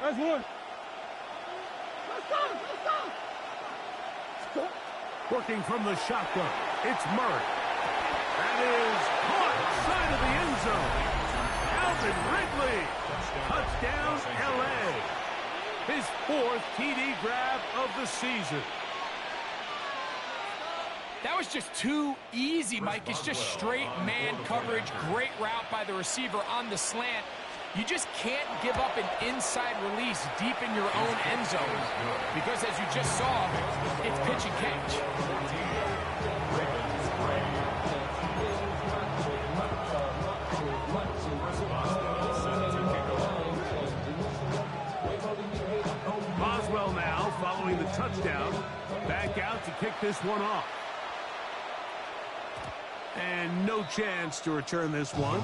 That's one. Let's go. Working from the shotgun, it's Murray. That is caught side of the end zone. Alvin Ridley. Touchdown, L.A. His 4th TD grab of the season. That was just too easy, Mike. It's just straight man coverage. Great route by the receiver on the slant. You just can't give up an inside release deep in your own end zone because, as you just saw, it's pitch and catch. Boswell now, following the touchdown, back out to kick this one off. And no chance to return this one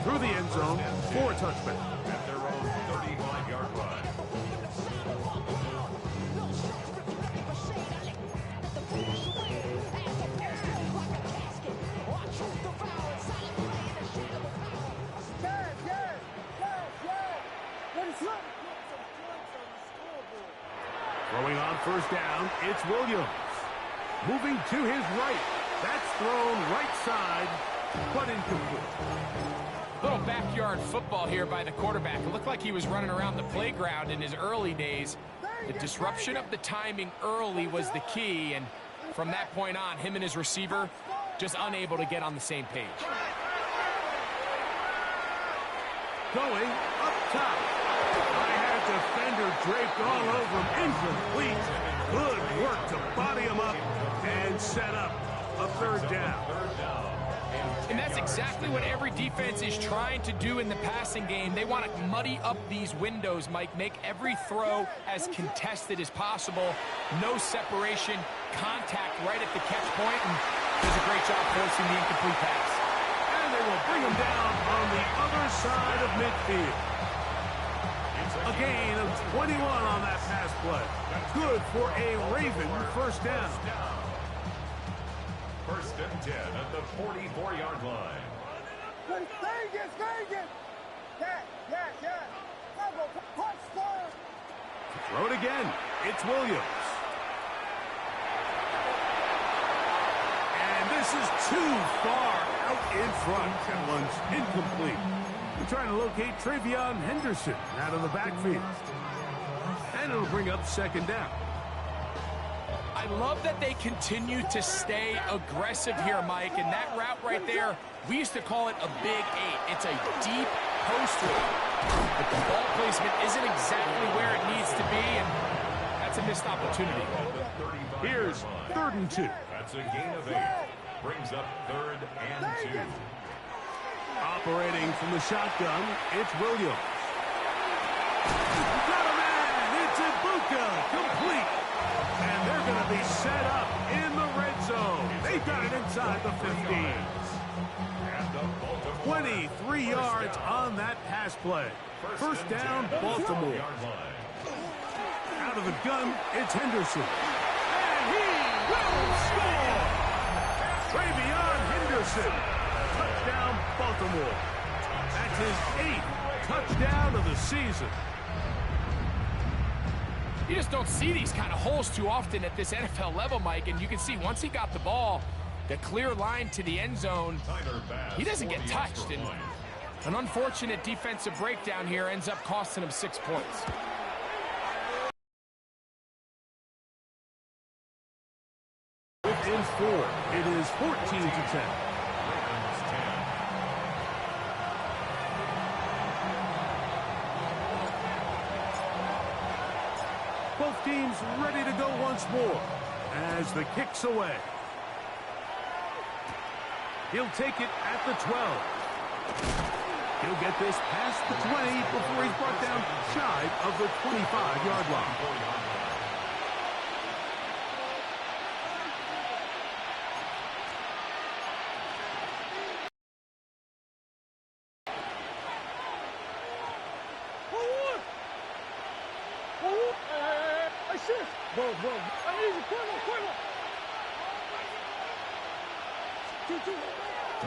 through the end zone for a touchback. At their own 35-yard line. Throwing on first down, it's Williams. Moving to his right. That's thrown right side, but incomplete. Little backyard football here by the quarterback. It looked like he was running around the playground in his early days. The disruption of the timing early was the key, and from that point on, him and his receiver just unable to get on the same page. Going up top. I had defender draped all over him. Incomplete. Good work to body him up and set up a third down. And that's exactly what every defense is trying to do in the passing game. They want to muddy up these windows, Mike, make every throw as contested as possible. No separation, contact right at the catch point, and does a great job forcing the incomplete pass. And they will bring him down on the other side of midfield. A gain of 21 on that pass play. Good for a Raven first down. First and 10 at the 44-yard line. Vegas! Yeah. Touchdown! Throw it again. It's Williams. And this is too far out in front. That one's incomplete. We're trying to locate Travion Henderson out of the backfield. And it'll bring up second down. I love that they continue to stay aggressive here, Mike, and that route right there, we used to call it a big 8. It's a deep post route, but the ball placement isn't exactly where it needs to be, and that's a missed opportunity. Here's 3rd and 2. That's a gain of 8. Brings up 3rd and 2. Operating from the shotgun, it's Williams. Got a man! It's Ibuka! Complete! And they're going to be set up in the red zone. They've got it inside the 15. 23 yards on that pass play. First down, Baltimore. Out of the gun, it's Henderson. And he will score! Travion Henderson. Touchdown, Baltimore. That's his 8th touchdown of the season. You just don't see these kind of holes too often at this NFL level, Mike, and you can see once he got the ball, the clear line to the end zone, he doesn't get touched, and an unfortunate defensive breakdown here ends up costing him 6 points. Within 4, it is 14-10. Both teams ready to go once more as the kick's away. He'll take it at the 12. He'll get this past the 20 before he's brought down shy of the 25-yard line.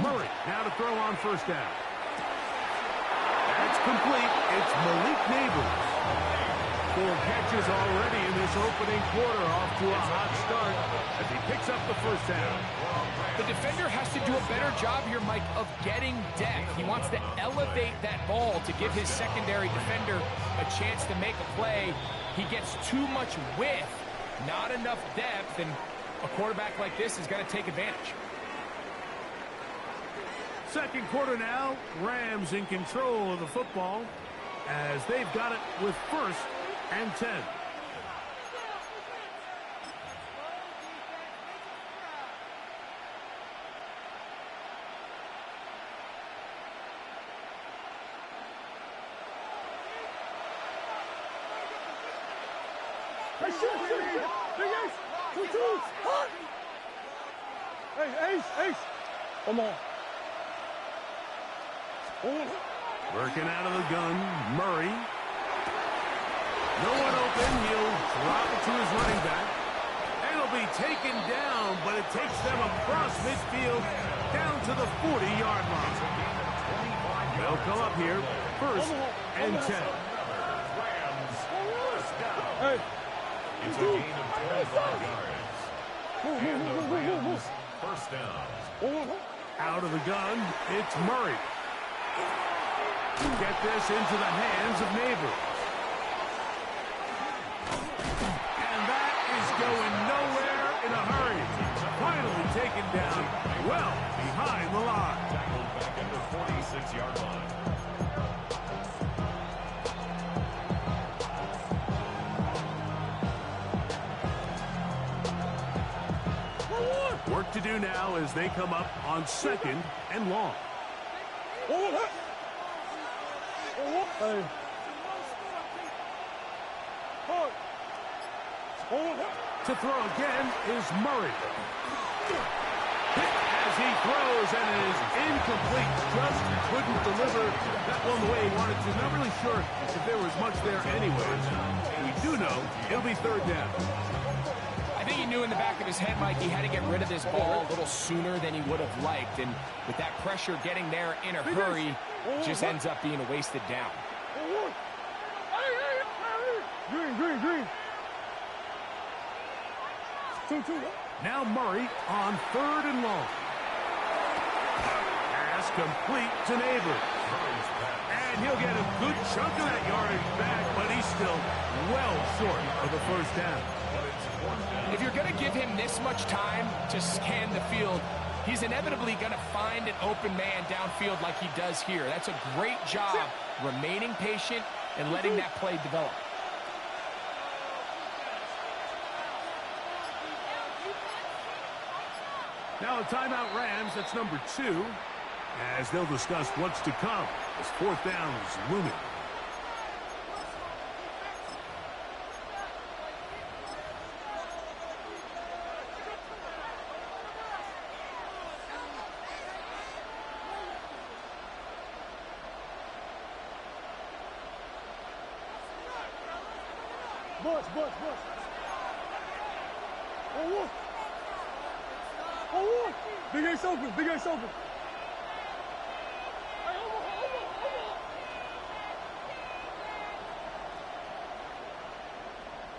Murray now to throw on first down. That's complete. It's Malik Neighbors. 4 catches already in this opening quarter, off to a hot start as he picks up the first down. The defender has to do a better job here, Mike, of getting depth. He wants to elevate that ball to give his secondary defender a chance to make a play. He gets too much width, not enough depth, and a quarterback like this is going to take advantage. Second quarter now, Rams in control of the football as they've got it with 1st and 10. Hey, shoot! Big Ace! 2-2! Hot! Hey, Ace! Come on. Working out of the gun, Murray. No one open. He'll drop it to his running back. And it'll be taken down, but it takes them across midfield down to the 40-yard line. They'll come up here, 1st and 10. Hey. It's a gain of 25 yards. And the Rams, 1st down. Out of the gun, it's Murray. Get this into the hands of Neighbors. And that is going nowhere in a hurry. Finally taken down well behind the line. Tackled back at the 46-yard line. Work to do now as they come up on 2nd and long. Hey. To throw again is Murray. Hit as he throws, and it is incomplete. Just couldn't deliver that one the way he wanted to. Not really sure if there was much there anyways. We do know it'll be 3rd down. I think he knew in the back of his head, Mike, he had to get rid of this ball a little sooner than he would have liked. And with that pressure getting there in a hurry, just ends up being a wasted down. Green. 2-2. Now Murray on 3rd and long. Pass complete to Neighbors. And he'll get a good chunk of that yardage back, but he's still well short of the 1st down. If you're going to give him this much time to scan the field, he's inevitably going to find an open man downfield like he does here. That's a great job remaining patient and letting that play develop. Now a timeout Rams, that's number 2, as they'll discuss what's to come as 4th down is looming. Bush. Big Ace open.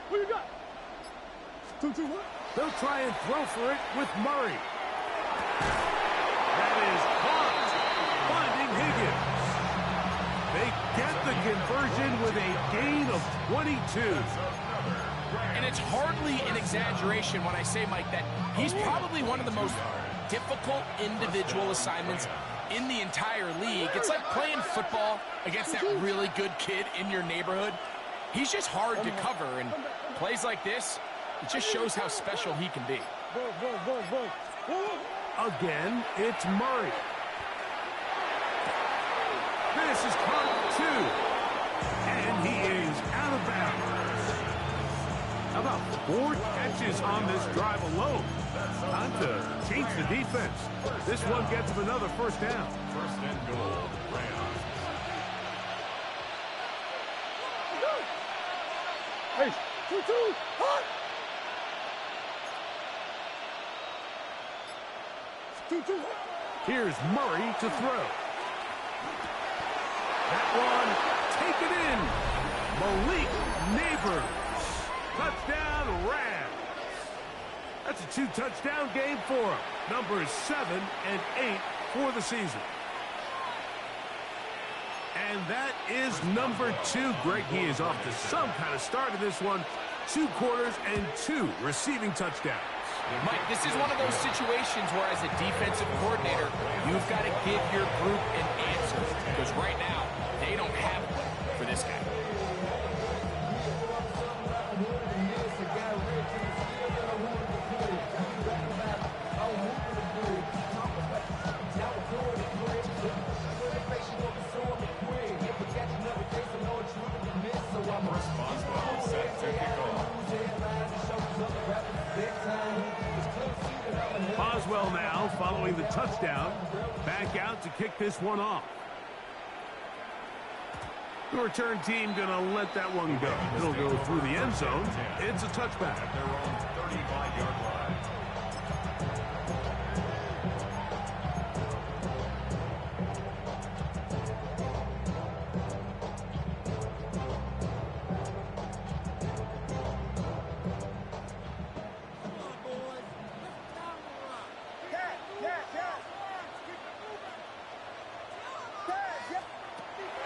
What you got? 2-2 what? They'll try and throw for it with Murray. That is caught. Finding Higgins. They get the conversion with a gain of 22. And it's hardly an exaggeration when I say, Mike, that he's probably one of the most difficult individual assignments in the entire league. It's like playing football against that really good kid in your neighborhood. He's just hard to cover, and plays like this, it just shows how special he can be. Again, it's Murray. This is caught 2. And he is out of bounds. How about 4 catches on this drive alone? Time to change the defense. This one gets him another 1st down. 1st and goal, Rams. Hey, 2-2, hot! 2-2. Here's Murray to throw. That one taken in. Malik Neighbors. Touchdown, Rams. That's a 2-touchdown game for him. Numbers 7 and 8 for the season. And that is number 2. Greg, he is off to some kind of start in this one. 2 quarters and 2 receiving touchdowns. Mike, this is one of those situations where as a defensive coordinator, you You've got to give your group an answer, because right now, they don't have one for this guy. Boswell now, following the touchdown, back out to kick this one off. The return team going to let that one go. It'll go through the end zone. It's a touchback. Their own 35-yard line.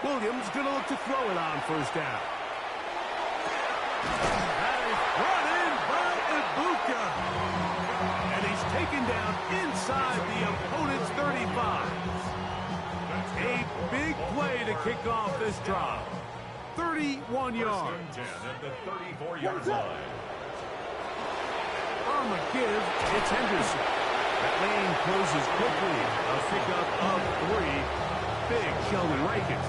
Williams going to look to throw it on first down. That is brought in by Ibuka. And he's taken down inside the opponent's 35. A big play to kick off this drive. 31 yards. At the 34-yard line. On the give, it's Henderson. That lane closes quickly. A pickup of 3. Big Sheldon Rankins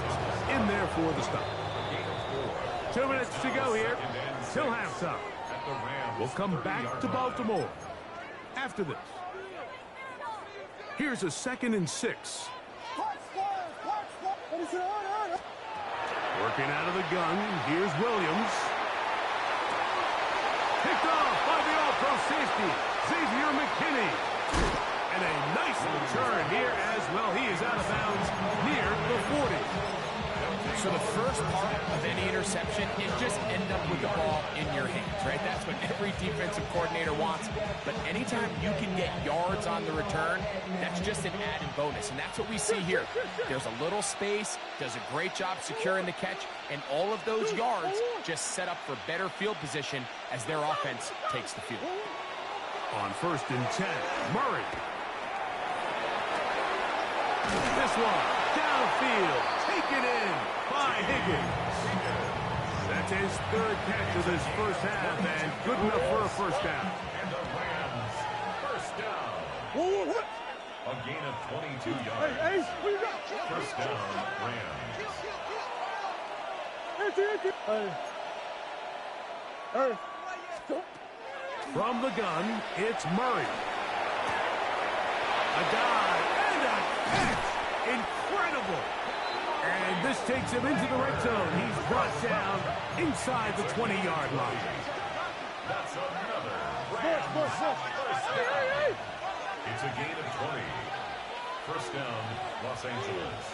in there for the stop. 2 minutes to go here till halftime. We'll come back to Baltimore after this. Here's a 2nd and 6. Working out of the gun. Here's Williams. Picked off by the all-pro safety, Xavier McKinney. And a nice return here as well. He is out of bounds near the 40. So the first part of any interception is just end up with the ball in your hands, right? That's what every defensive coordinator wants. But anytime you can get yards on the return, that's just an added bonus. And that's what we see here. There's a little space, does a great job securing the catch, and all of those yards just set up for better field position as their offense takes the field. On 1st and 10, Murray. This one, downfield, taken in by Higgins. That's his 3rd catch of this first half, and good enough for a first down. And the Rams, first down. A gain of 22 yards. First down, Rams. From the gun, it's Murray. A dive and a catch. Incredible. And this takes him into the red zone. He's brought down inside the 20-yard line. That's another Rams first down. It's a gain of 20. First down, Los Angeles.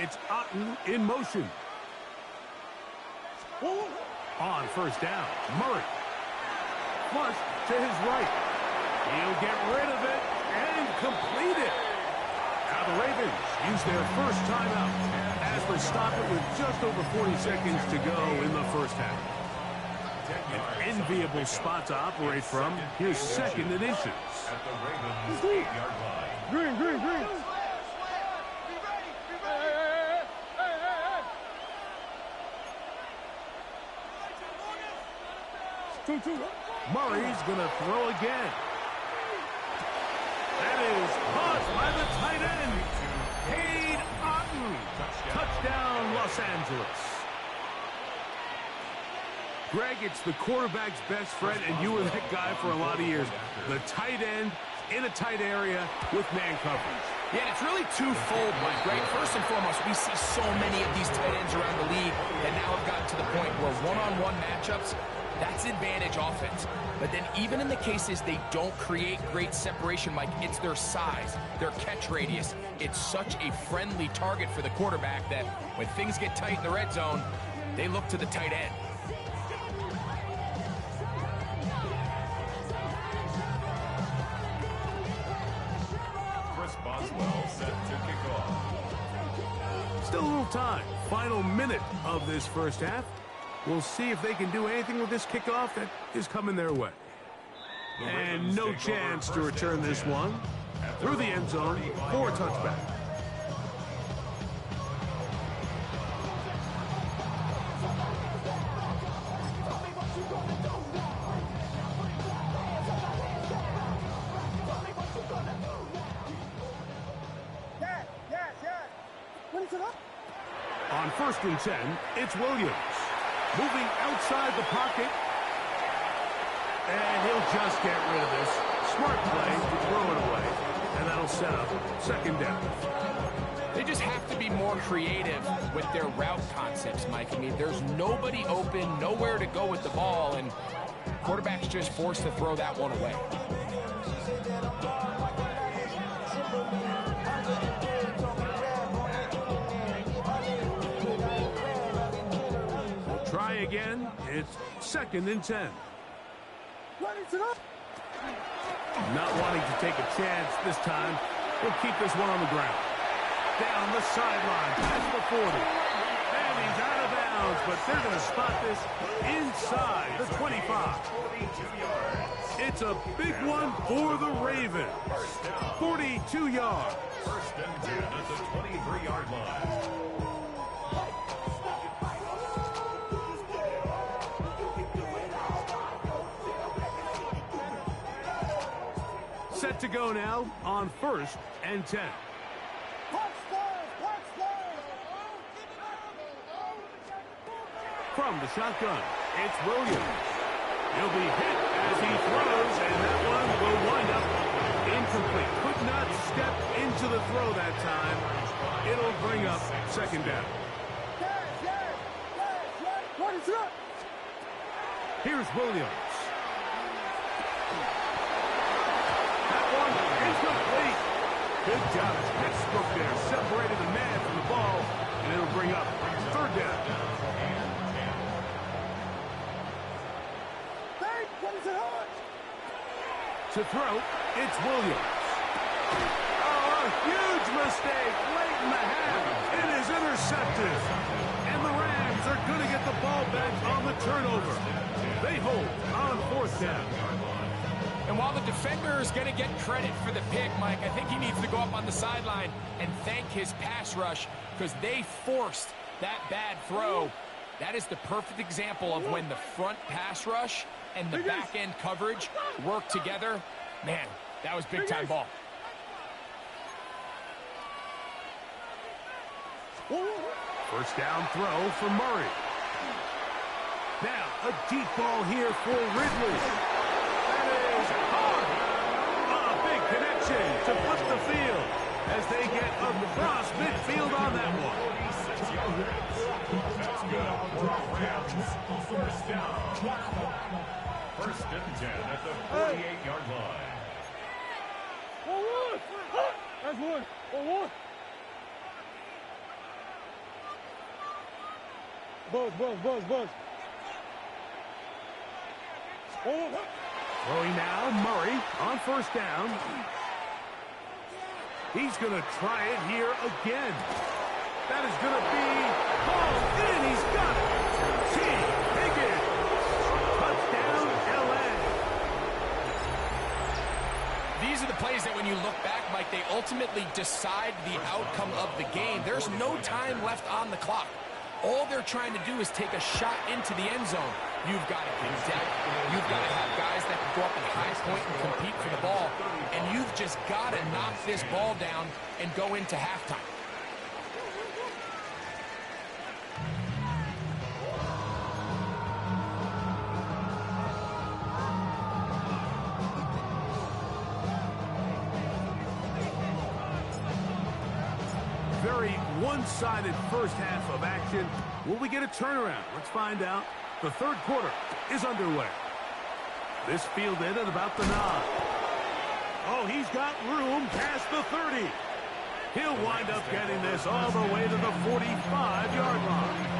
It's Otten in motion. On first down, Murray. Flush to his right. He'll get rid of it and complete it. Now the Ravens use their first timeout as they stop it with just over 40 seconds to go in the first half. An enviable spot to operate from. Here's 2nd and inches. At the Ravens 8-yard line. Green. Murray's going to throw again. That is caught by the tight end, Cade Otten. Touchdown, Los Angeles. Greg, it's the quarterback's best friend, and you were that guy for a lot of years. The tight end in a tight area with man coverage. Yeah, and it's really twofold, Mike, right? First and foremost, we see so many of these tight ends around the league that now have gotten to the point where one-on-one matchups, that's advantage offense. But then even in the cases they don't create great separation, Mike, it's their size, their catch radius. It's such a friendly target for the quarterback that when things get tight in the red zone, they look to the tight end. Boswell set to kick off. Still a little time. Final minute of this first half. We'll see if they can do anything with this kickoff that is coming their way. And no chance to return this one. through the end zone for a touchback. On 1st and 10, it's Williams. Moving outside the pocket. And he'll just get rid of this. Smart play to throw it away. And that'll set up 2nd down. They just have to be more creative with their route concepts, Mike. I mean, there's nobody open, nowhere to go with the ball, and quarterback's just forced to throw that one away. Try again. It's 2nd and 10. Not wanting to take a chance this time. He'll keep this one on the ground. Down the sideline, past the 40. And he's out of bounds, but they're going to spot this inside the 25. It's a big one for the Ravens. 42 yards. 1st and 10 at the 23-yard line. Set to go now on 1st and 10. From the shotgun, it's Williams. He'll be hit as he throws, and that one will wind up incomplete. Could not step into the throw that time. It'll bring up 2nd down. Here's Williams. That one is complete. Good job. Textbook there. Separated the man from the ball, and it'll bring up 3rd down. To throw, it's Williams. Oh, a huge mistake late in the half. It is intercepted. And the Rams are going to get the ball back on the turnover. They hold on 4th down. And while the defender is going to get credit for the pick, Mike, I think he needs to go up on the sideline and thank his pass rush because they forced that bad throw. That is the perfect example of when the front pass rush and the back-end coverage work together. Man, that was big-time ball. First down throw for Murray. Now, a deep ball here for Ridley. That is hard. A big connection to flip the field as they get across midfield on that one. That's good. Rams, 1st down. 1st and 10 at the 48-yard line. That's one. Buzz. Throwing now, Murray on 1st down. He's going to try it here again. That is going to be called in. He's got it. T. Higgins. Touchdown, L.A. These are the plays that when you look back, Mike, they ultimately decide the outcome of the game. There's no time left on the clock. All they're trying to do is take a shot into the end zone. You've got to get depth. You've got to have guys that can go up at high point and compete for the ball. And you've just got to knock this ball down and go into halftime. Very one-sided first half of action. Will we get a turnaround? Let's find out. The 3rd quarter is underway. This fielded at about the 9. Oh, he's got room past the 30. He'll wind up getting this all the way to the 45-yard line.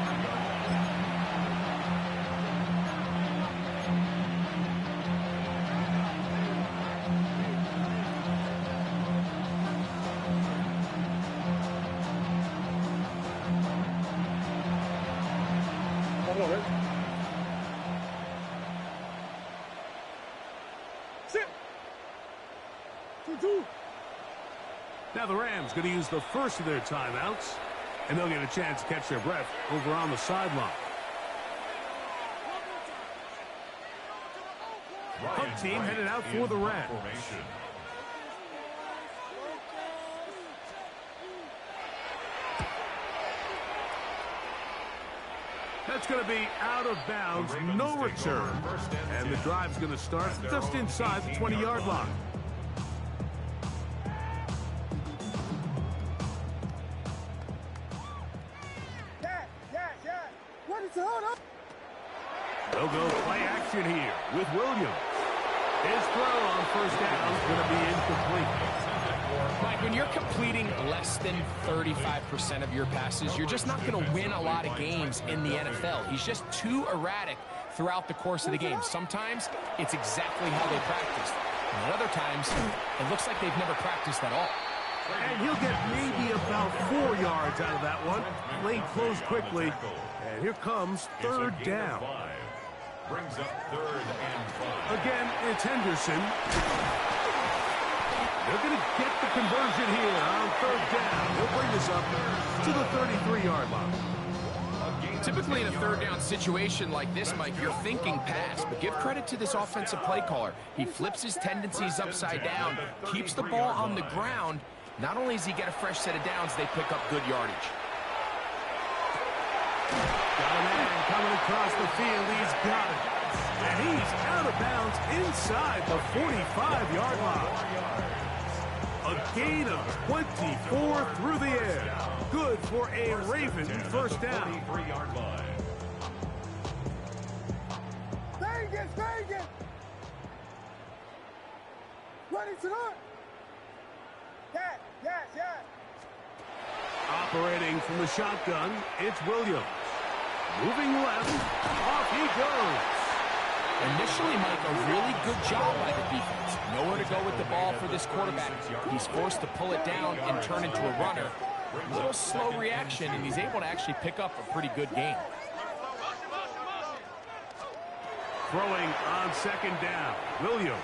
Sit. 2-2. Now the Rams going to use the first of their timeouts, and they'll get a chance to catch their breath over on the sideline. Punt team headed out for the Rams. That's going to be out of bounds, no return. And the drive's going to start just inside the 20-yard line. They'll go play action here with Williams. His throw on first down is going to be incomplete. Mike, when you're completing less than 35% of your passes, you're just not going to win a lot of games in the NFL. He's just too erratic throughout the course of the game. Sometimes it's exactly how they practiced. And other times, it looks like they've never practiced at all. And he'll get maybe about 4 yards out of that one. Lane closed quickly. And here comes third down. Brings up 3rd and 5. Again, it's Henderson. They're going to get the conversion here on 3rd down. He'll bring this up to the 33-yard line. Typically in a 3rd down situation like this, Mike, you're thinking pass, but give credit to this offensive play caller. He flips his tendencies upside down, keeps the ball on the ground. Not only does he get a fresh set of downs, they pick up good yardage. Got a man coming across the field. He's got it. And he's out of bounds inside the 45-yard line. A gain of 24 through the air. Good for a Raven first down. Vegas! Ready to run! Yes! Operating from the shotgun, it's Williams. Moving left, off he goes. Initially, Mike, a really good job by the defense. Nowhere to go with the ball for this quarterback. He's forced to pull it down and turn into a runner. A little slow reaction, and he's able to actually pick up a pretty good game. Throwing on 2nd down, Williams.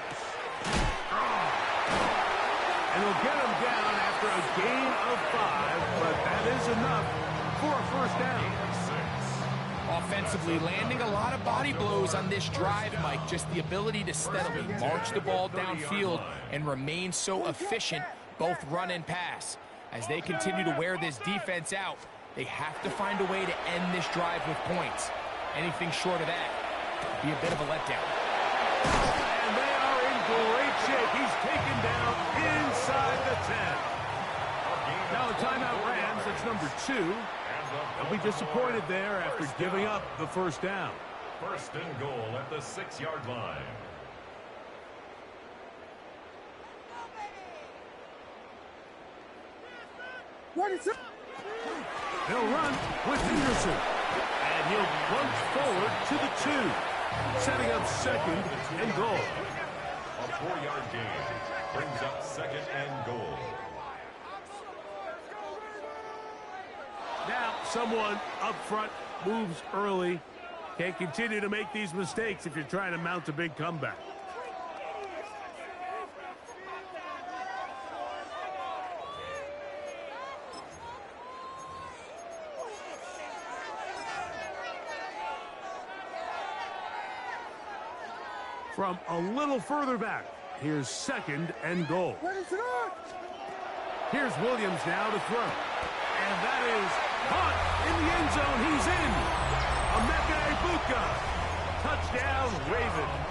And he'll get him down after a gain of 5, but that is enough for a first down. Offensively, landing a lot of body blows on this drive, Mike. Just the ability to steadily march the ball downfield and remain so efficient, both run and pass. As they continue to wear this defense out, they have to find a way to end this drive with points. Anything short of that would be a bit of a letdown. And they are in great shape. He's taken down inside the 10. Now a timeout Rams, that's number 2. They'll be disappointed there after giving up the first down. 1st and goal at the 6-yard line. They'll run with Henderson. And he'll plunge forward to the 2. Setting up 2nd and goal. A 4-yard gain brings up 2nd and goal. Now someone up front moves early. Can't continue to make these mistakes if you're trying to mount a big comeback. From a little further back, here's 2nd and goal. Here's Williams now to throw. And that is caught in the end zone. He's in. Emeka Egbuka. Touchdown, Ravens.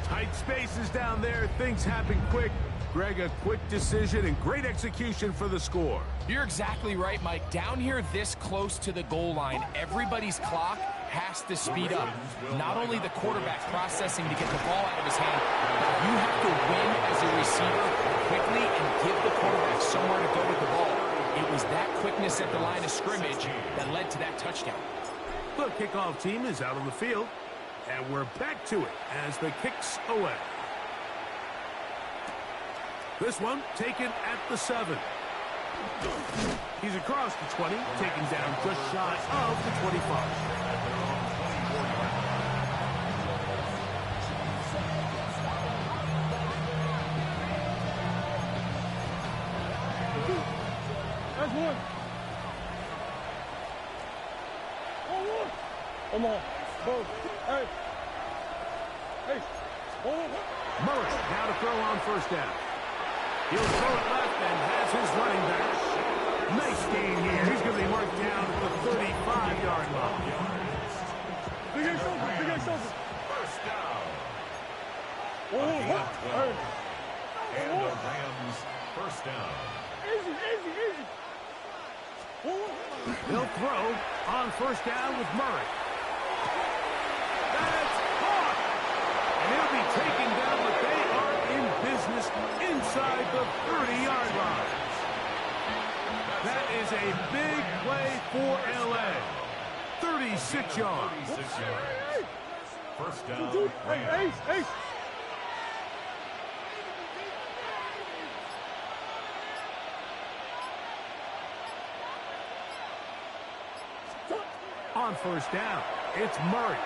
Tight spaces down there. Things happen quick. Greg, a quick decision and great execution for the score. You're exactly right, Mike. Down here this close to the goal line, everybody's clock has to speed up. Not only the quarterback processing to get the ball out of his hand, but you have to win as a receiver quickly and give the quarterback somewhere to go with the ball. It was that quickness at the line of scrimmage that led to that touchdown. The kickoff team is out on the field, and we're back to it as the kick's away. This one taken at the 7. He's across the 20, taken down just shy of the 25. 2. That's 1. Oh, 1. Come on. Go. Hey. Hey. Oh, Murray now to throw on first down. He'll throw it left and has his running back. Nice gain here. He's going to be marked down at the 35-yard line. Big A shoulder. Big A shoulder. First down. Oh, Hey. hey. And the Rams first down. Easy, easy, easy. Oh. He'll throw on first down with Murray. That's caught. And he'll be taken down, but they are in business inside the 30-yard line. That is a big play for L.A. 36 yards. 36 yards. First down. Hey, Ace, Ace. On first down, it's Murray.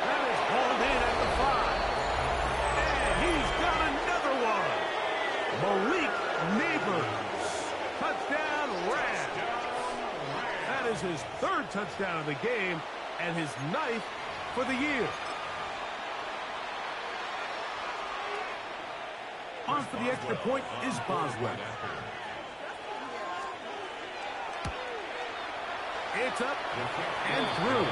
That is hauled in at the 5. And he's got another one. Malik Neighbors. Touchdown, Rams. That is his 3rd touchdown of the game and his 9th for the year. On for the extra point is Boswell. It's up and through.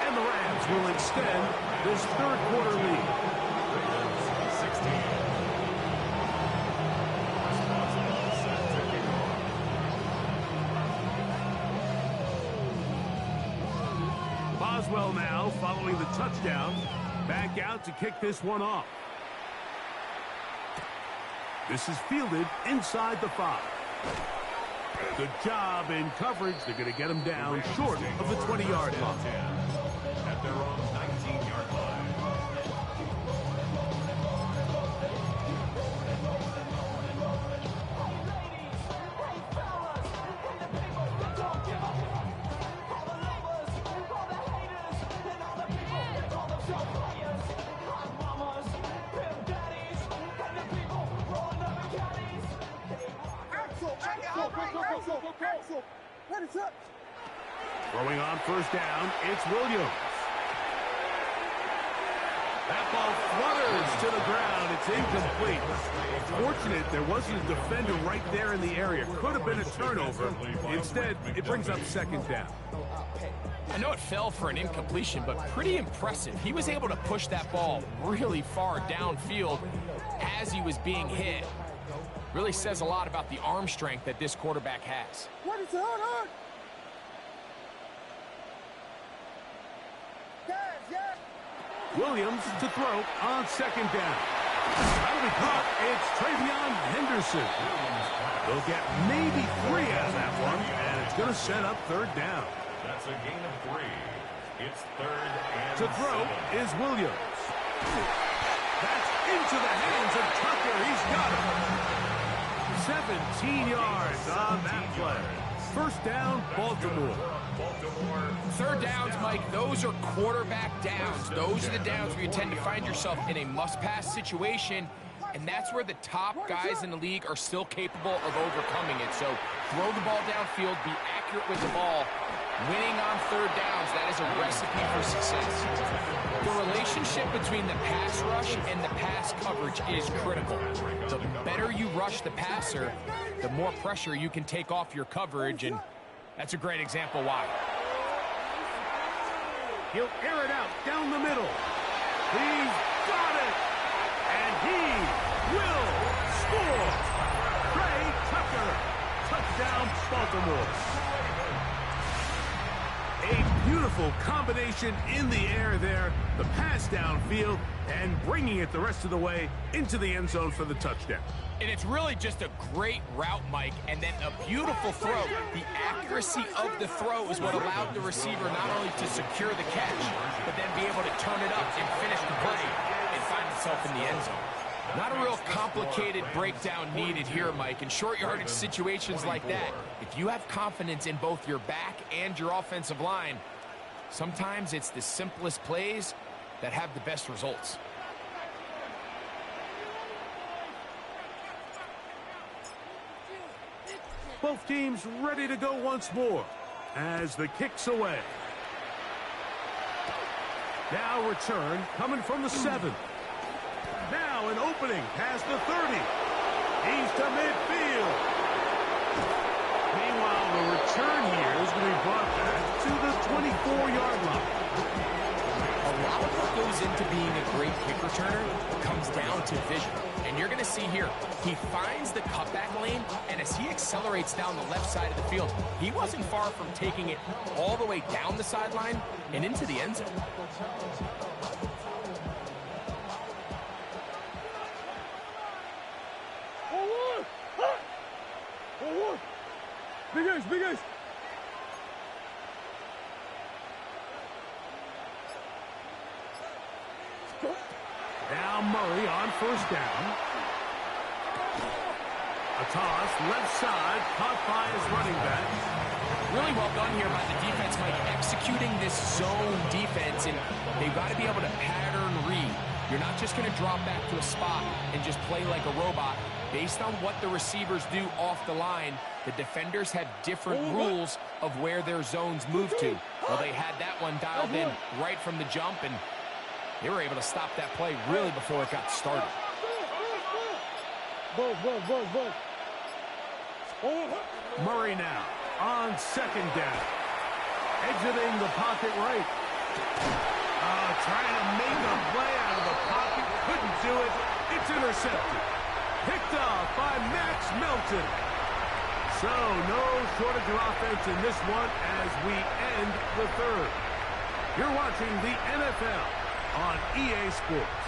And the Rams will extend this 3rd quarter lead. 16. Responsible set to kick off. Boswell now following the touchdown. Back out to kick this one off. This is fielded inside the 5. Good job in coverage. They're going to get him down short of the 20-yard line. At their own 19-yard line. Throwing on first down, it's Williams. That ball flutters to the ground. It's incomplete. Fortunate there wasn't a defender right there in the area. Could have been a turnover. Instead, it brings up 2nd down. I know it fell for an incompletion, but pretty impressive. He was able to push that ball really far downfield as he was being hit. Really says a lot about the arm strength that this quarterback has. What is it? Hold on. Williams to throw on 2nd down. That'll be caught. It's Travion Henderson. They'll get maybe 3 out of that one, and it's going to set up 3rd down. That's a gain of 3. It's 3rd and To throw 7. is Williams. That's into the hands of Tucker. He's got it. 17 yards on that play. First down, Baltimore. 3rd downs, Mike, those are quarterback downs. Those are the downs where you tend to find yourself in a must-pass situation, and that's where the top guys in the league are still capable of overcoming it. So throw the ball downfield, be accurate with the ball. Winning on 3rd downs, that is a recipe for success. The relationship between the pass rush and the pass coverage is critical. The better you rush the passer, the more pressure you can take off your coverage, and that's a great example why. He'll air it out down the middle. He's got it. And he will score. Trey Tucker. Touchdown, Baltimore. A beautiful combination in the air there. The pass downfield and bringing it the rest of the way into the end zone for the touchdown. And it's really just a great route, Mike, and then a beautiful throw. The accuracy of the throw is what allowed the receiver not only to secure the catch, but then be able to turn it up and finish the play and find himself in the end zone. Not a real complicated breakdown needed here, Mike. In short yardage situations like that, if you have confidence in both your back and your offensive line, sometimes it's the simplest plays that have the best results. Both teams ready to go once more as the kick's away. Now return coming from the 7. Now an opening past the 30. He's to midfield. Meanwhile, the return here is going to be brought back to the 24-yard line. A lot of what goes into being a great kick returner comes down to vision. And you're going to see here, he finds the cutback lane, and as he accelerates down the left side of the field, he wasn't far from taking it all the way down the sideline and into the end zone. Big Ace, Big Ace. Now Murray on first down. A toss, left side, caught by his running back. Really well done here by the defense, Mike, executing this zone defense, and they've got to be able to pattern read. You're not just going to drop back to a spot and just play like a robot. Based on what the receivers do off the line, the defenders have different rules of where their zones move to. Well, they had that one dialed in right from the jump, and they were able to stop that play really before it got started. Murray now on second down. Exiting the pocket right. Trying to make a play out of the pocket. Couldn't do it. It's intercepted. Picked off by Max Melton. So no shortage of offense in this one as we end the third. You're watching the NFL on EA Sports.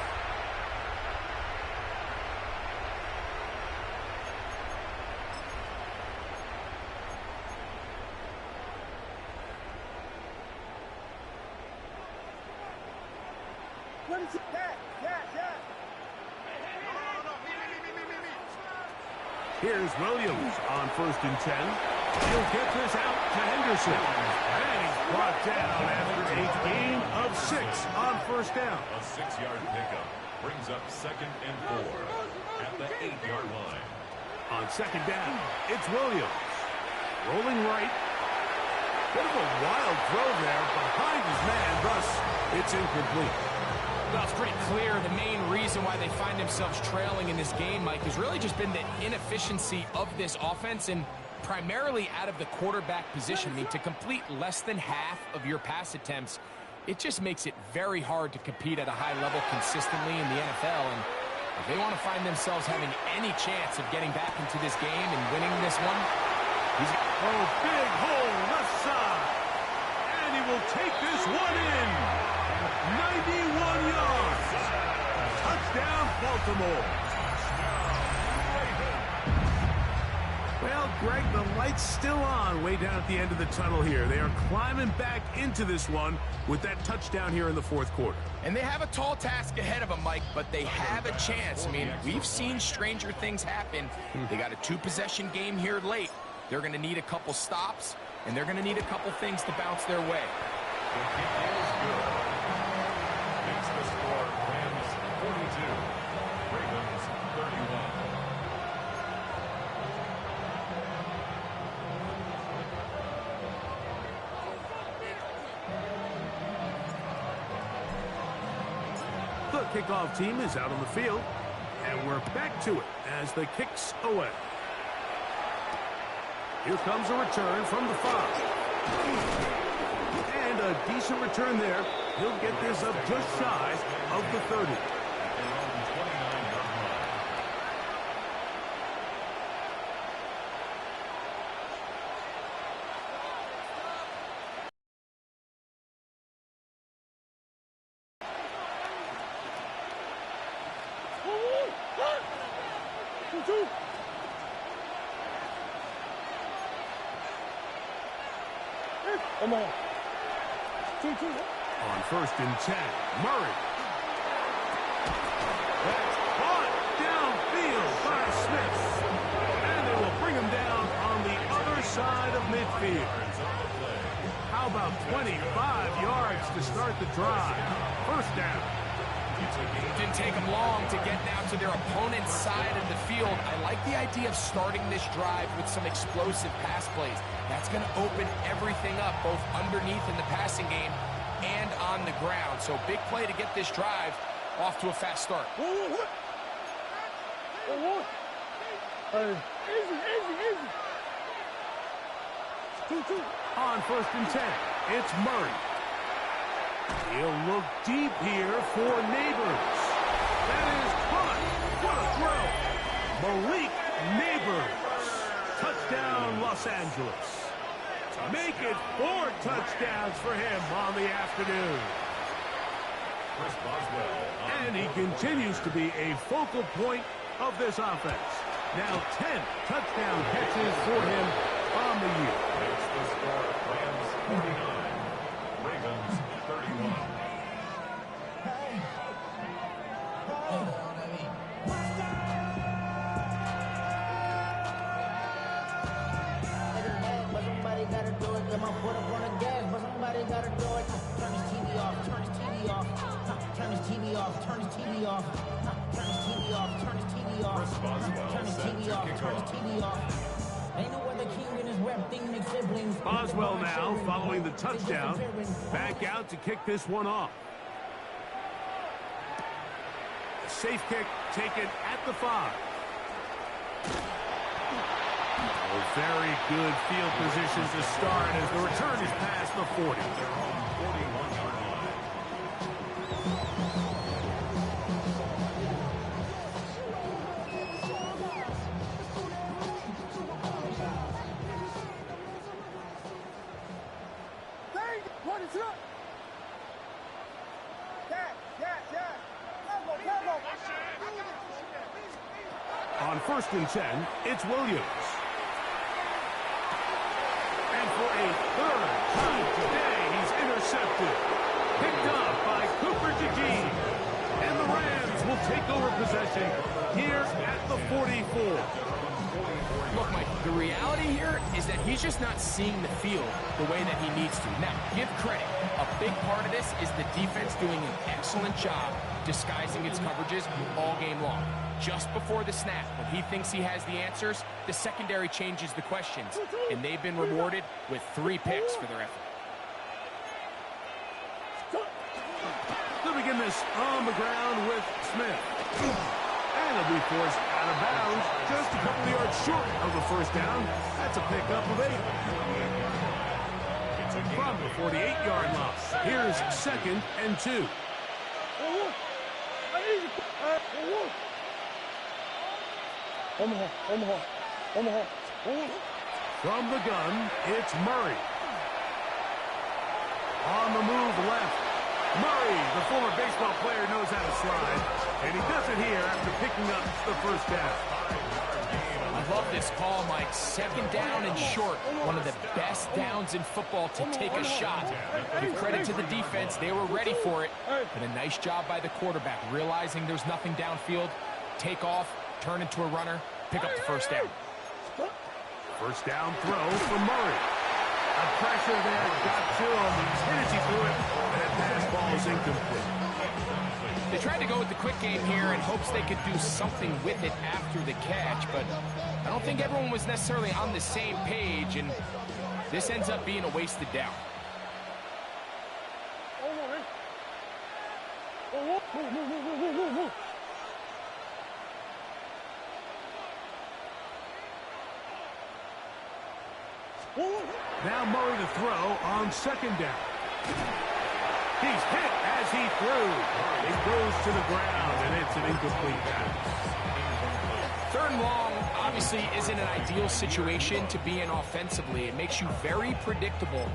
Here's Williams on first and 10. He'll get this out to Henderson. And he's brought down after a gain of 6 on first down. A 6-yard pickup brings up 2nd and 4 at the 8-yard line. On second down, it's Williams. Rolling right. Bit of a wild throw there behind his man, thus it's incomplete. Well, it's pretty clear the main reason why they find themselves trailing in this game, Mike, has really just been the inefficiency of this offense and primarily out of the quarterback position. I mean, to complete less than half of your pass attempts, it just makes it very hard to compete at a high level consistently in the NFL. And if they want to find themselves having any chance of getting back into this game and winning this one, big hole left side. And he will take this one in. 91 yards. Touchdown, Baltimore. Well, Greg, the light's still on way down at the end of the tunnel here. They are climbing back into this one with that touchdown here in the fourth quarter. And they have a tall task ahead of them, Mike, but they have a chance. I mean, we've seen stranger things happen. They got a 2-possession game here late. They're going to need a couple stops, and they're going to need a couple things to bounce their way. Makes the score Rams 42, Ravens 31. The kickoff team is out on the field, and we're back to it as the kick's away. Here comes a return from the 5. And a decent return there. He'll get this up just shy of the 30. Come on. On first and 10, Murray. That's caught downfield by Smith. And they will bring him down on the other side of midfield. How about 25 yards to start the drive? First down. Didn't take them long to get now to their opponent's side of the field. I like the idea of starting this drive with some explosive pass plays. That's going to open everything up, both underneath in the passing game and on the ground. So big play to get this drive off to a fast start. On 1st and 10, it's Murray. He'll look deep here for Neighbors. That is caught. What a throw. Malik Neighbors. Touchdown, Los Angeles. Make it 4 touchdowns for him on the afternoon. And he continues to be a focal point of this offense. Now 10 touchdown catches for him on the year. It's the score, Rams 49, Ravens 31. Somebody gotta do it. Get my foot up on the gas, but somebody gotta do it. Turn his TV off. Turn his TV off. Turn his TV off. Turn his TV off. Turn his TV off. Turn his TV off. Turn his TV off. Turn his TV off. Ain't no other king in his rep thing than siblings. Boswell now following the touchdown. Back out to kick this one off. A safe kick taken at the 5. Oh, very good field position to start as the return is past the 40. On 1st and 10, it's Williams. And for a 3rd time today, he's intercepted. Picked up by Cooper DeJean. And the Rams will take over possession here at the 44. Look, Mike, the reality here is that he's just not seeing the field the way that he needs to. Now, give credit. A big part of this is the defense doing an excellent job disguising its coverages all game long. Just before the snap, when he thinks he has the answers, the secondary changes the questions, and they've been rewarded with 3 picks for their effort. They'll begin this on the ground with Smith. And he'll be forced out of bounds just a couple of yards short of the 1st down. That's a pickup of 8. From the 48-yard line, here's 2nd and 2. From the gun, it's Murray. On the move left. Murray, the former baseball player, knows how to slide. And he does it here after picking up the 1st down. I love this call, Mike. 2nd down and short. One of the best downs in football to take a shot. Give credit to the defense. They were ready for it. But a nice job by the quarterback, realizing there's nothing downfield. Take off, turn into a runner, pick up the 1st down. 1st down throw for Murray. A pressure there got to him. He's hit as he threw it. And that pass ball is incomplete. They tried to go with the quick game here in hopes they could do something with it after the catch, but I don't think everyone was necessarily on the same page, and this ends up being a wasted down. Now Murray to throw on 2nd down. He's hit as he threw. It goes to the ground, and it's an incomplete pass. 3rd and long obviously isn't an ideal situation to be in offensively. It makes you very predictable,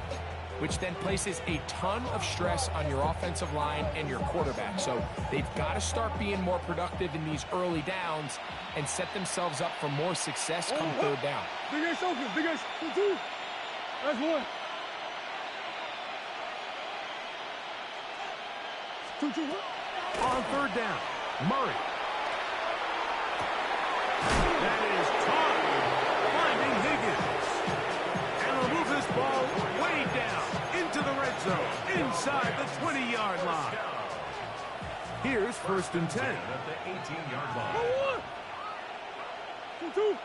which then places a ton of stress on your offensive line and your quarterback. So they've got to start being more productive in these early downs and set themselves up for more success come 3rd down. Big ass open, big ass 2. That's 1. 2. On 3rd down, Murray. That is caught. Finding Higgins. And will move this ball way down into the red zone, inside the 20-yard line. Here's first and 10. At the 18-yard line. 2-2.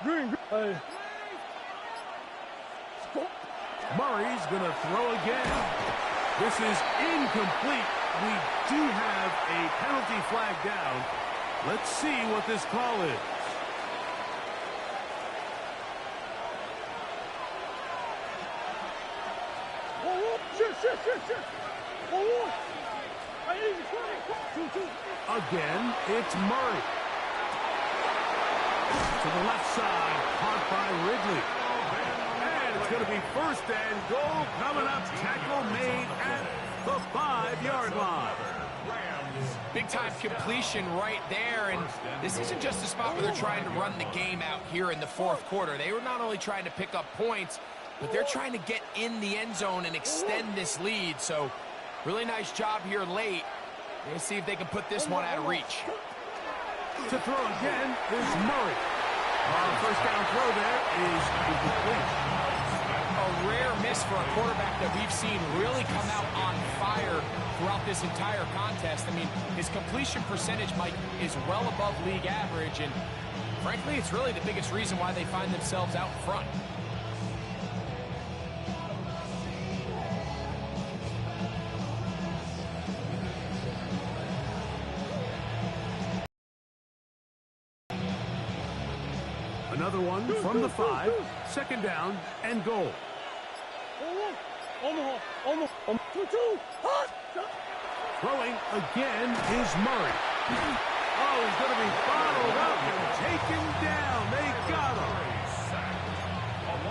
Green. Hey. Murray's going to throw again. This is incomplete. We do have a penalty flag down. Let's see what this call is. Again, it's Murray. To the left side, caught by Ridley. And it's going to be first and goal coming up. Tackle made at the 5-yard line. Big-time completion right there, and this isn't just a spot where they're trying to run the game out here in the fourth quarter. They were not only trying to pick up points, but they're trying to get in the end zone and extend this lead. So really nice job here late. Let's see if they can put this one out of reach. To throw again is Murray. First down throw there is incomplete. A rare miss for a quarterback that we've seen really come out on fire throughout this entire contest. I mean, his completion percentage, Mike, is well above league average, and frankly, it's really the biggest reason why they find themselves out front. Another one from the 5, second down and goal. Throwing again is Murray. Oh, he's going to be bottled up and taken down. They got him.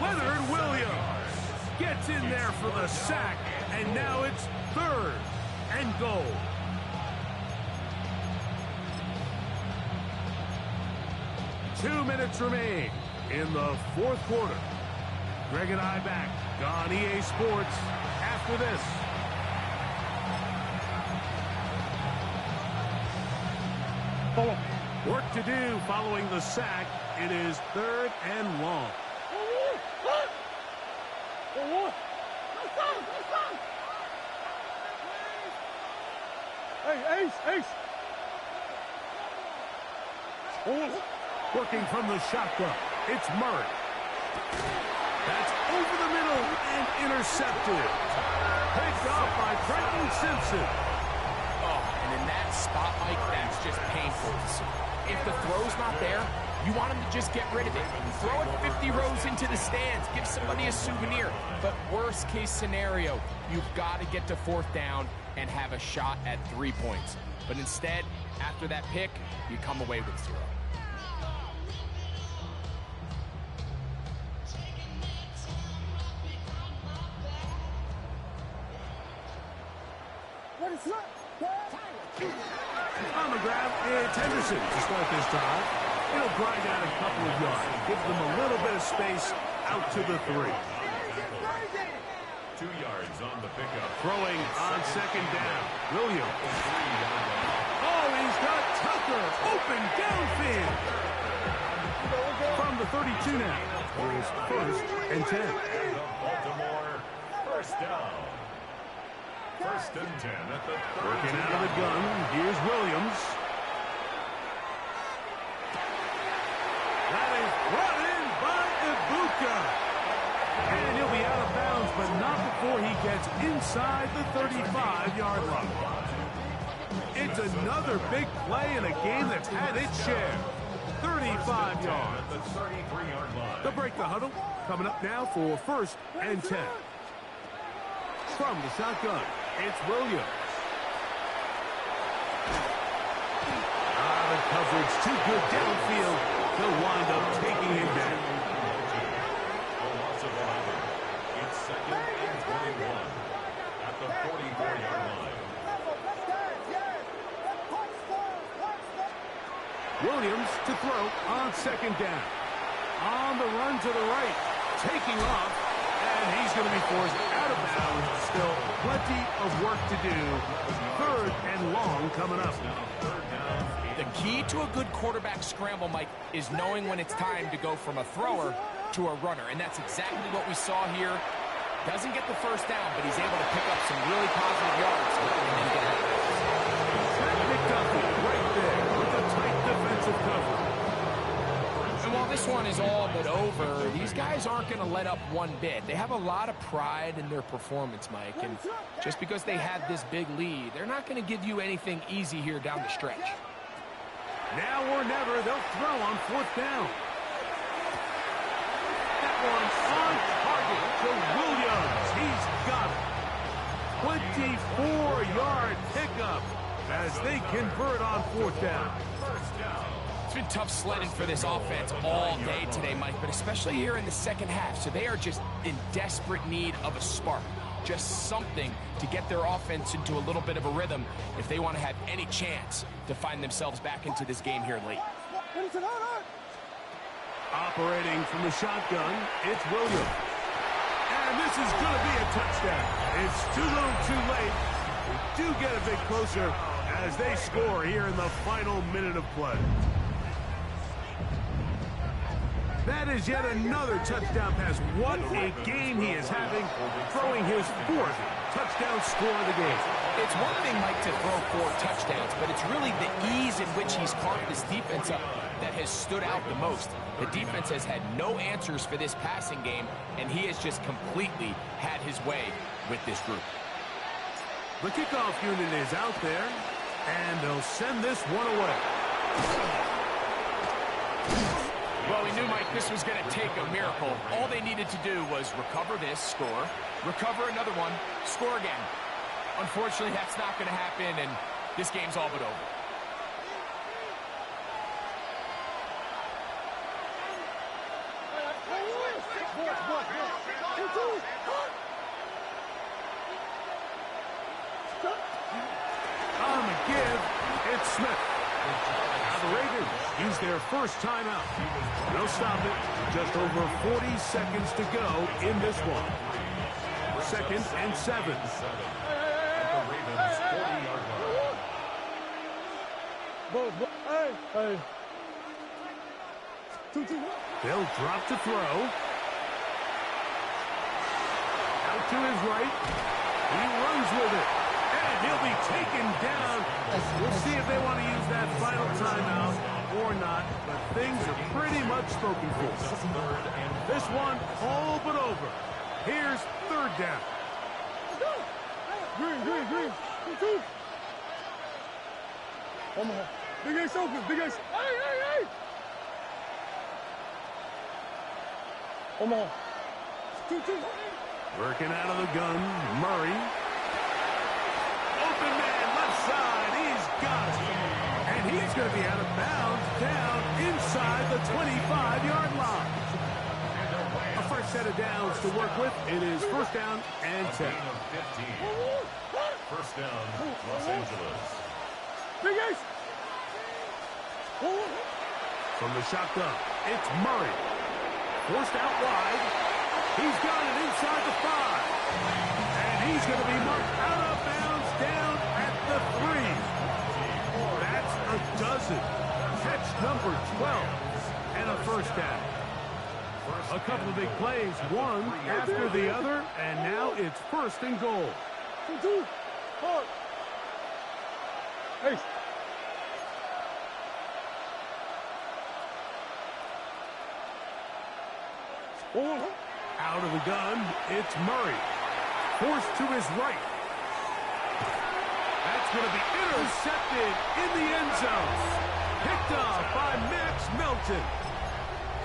Leonard Williams gets in there for the sack, and now it's third and goal. Two minutes remain in the fourth quarter. Greg and I back on EA Sports after this. Work to do following the sack. It is third and long. Hey, Ace. Working from the shotgun, it's Murray. That's over the middle and intercepted. Picked off by Trenton Simpson. Oh, and in that spot, Mike, that's just painful to see. If the throw's not there, you want him to just get rid of it. Throw it 50 rows into the stands. Give somebody a souvenir. But worst case scenario, you've got to get to fourth down and have a shot at 3 points. But instead, after that pick, you come away with 0. On the grab, it's Henderson to start this drive. It'll grind out a couple of yards. Give them a little bit of space out to the 3. 2 yards on the pickup. Throwing on second down. Williams. Oh, he's got Tucker open downfield. From the 32 now. Here's first and 10. Baltimore first down. First and 10 at the 32. Working out of the gun. Here's Williams. That is brought in by Ibuka. And he'll be out of bounds, but not before he gets inside the 35-yard line. It's another big play in a game that's had its share. 35 yards. At the 33-yard line. They'll break the huddle. Coming up now for first and 10. From the shotgun, it's Williams. The coverage too good downfield. They'll wind up taking him down. It's second and 21 at the 44-yard line. Williams to throw on second down. On the run to the right. Taking off. And he's going to be forced out of bounds. Still plenty of work to do. Third and long coming up. The key to a good quarterback scramble, Mike, is knowing when it's time to go from a thrower to a runner. And that's exactly what we saw here. Doesn't get the first down, but he's able to pick up some really positive yards. Right there with a tight defensive cover. And while this one is all but over, these guys aren't going to let up one bit. They have a lot of pride in their performance, Mike. And just because they had this big lead, they're not going to give you anything easy here down the stretch. Now or never, they'll throw on 4th down. That one's on target to Williams. He's got it. 24-yard pickup as they convert on 4th down. It's been tough sledding for this offense all day today, Mike, but especially here in the second half. So they are just in desperate need of a spark. Just something to get their offense into a little bit of a rhythm if they want to have any chance to find themselves back into this game here late. Operating from the shotgun, it's Williams. And this is going to be a touchdown. It's too little too late. We do get a bit closer as they score here in the final minute of play. That is yet another touchdown pass. What a game he is having, throwing his 4th touchdown score of the game. It's one thing, Mike, to throw 4 touchdowns, but it's really the ease in which he's carved this defense up that has stood out the most. The defense has had no answers for this passing game, and he has just completely had his way with this group. The kickoff unit is out there, and they'll send this one away. Well, we knew, Mike, this was going to take a miracle. All they needed to do was recover this, score, recover another one, score again. Unfortunately, that's not going to happen, and this game's all but over. On the give, it's Smith. The Ravens use their first timeout. They'll stop it. Just over 40 seconds to go in this one. 2nd and 7. They'll drop to throw. Out to his right. He runs with it. And he'll be taken down. We'll see if they want to use that final timeout or not, but things are pretty much spoken for. This one all but over. Here's 3rd down. Green. Omaha. Big Ace open. Big Ace. Hey. Omaha. 2. Working out of the gun, Murray. Open man, left side, he's got it. And he's going to be out of bounds down inside the 25-yard line. A first set of downs to work with. It is 1st down and 10. 1st down, Los Angeles. Big Ace. From the shotgun, it's Murray. Forced out wide. He's got it inside the 5. And he's going to be marked out of bounds down at the 3. That's a dozen. Catch number 12 and a 1st down. A couple of big plays, one after the other, and now it's 1st and goal. 2. Hard. Ace. Out of the gun, it's Murray. Forced to his right. That's going to be intercepted in the end zone. Picked off by Max Melton.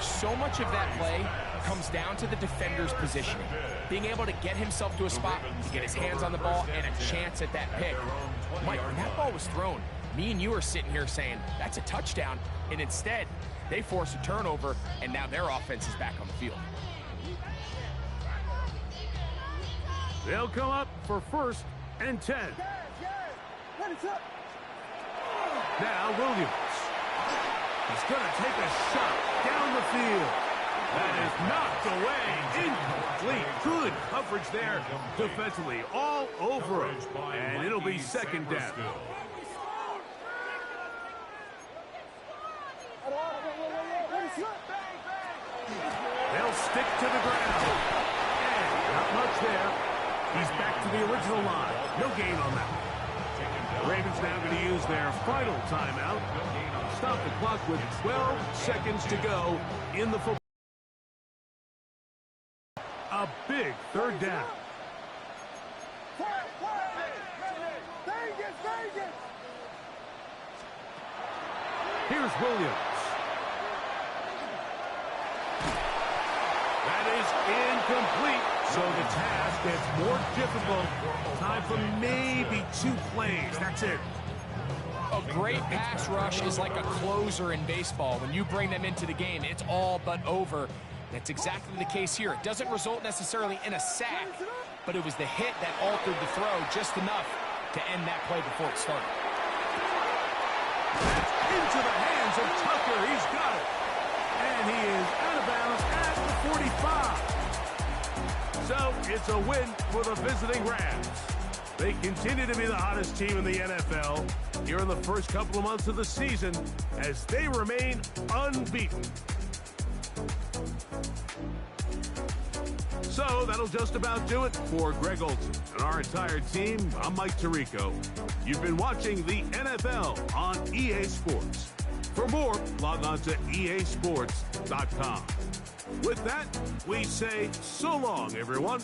So much of that play comes down to the defender's positioning. Being able to get himself to a spot, to get his hands on the ball, and a chance at that pick. Mike, when that ball was thrown, me and you are sitting here saying, that's a touchdown. And instead, they force a turnover, and now their offense is back on the field. They'll come up for 1st and 10. Now Williams. He's going to take a shot down the field. That is knocked away. Incomplete. Good coverage there defensively. All over him. And it'll be 2nd down. They'll stick to the ground. And Not much there. He's back to the original line. No gain on that. The Ravens now going to use their final timeout. Stop the clock with 12 seconds to go in the football. A big third down. Here's Williams. That is incomplete. So the task gets more difficult. Time for maybe 2 plays. That's it. A great pass rush is like a closer in baseball. When you bring them into the game, it's all but over. That's exactly the case here. It doesn't result necessarily in a sack, but it was the hit that altered the throw just enough to end that play before it started. That's into the hands of Tucker. He's got it. And he is out of bounds at the 45. So it's a win for the visiting Rams. They continue to be the hottest team in the NFL here in the first couple of months of the season as they remain unbeaten. So that'll just about do it for Greg Olson and our entire team. I'm Mike Tirico. You've been watching the NFL on EA Sports. For more, log on to easports.com. With that, we say so long, everyone.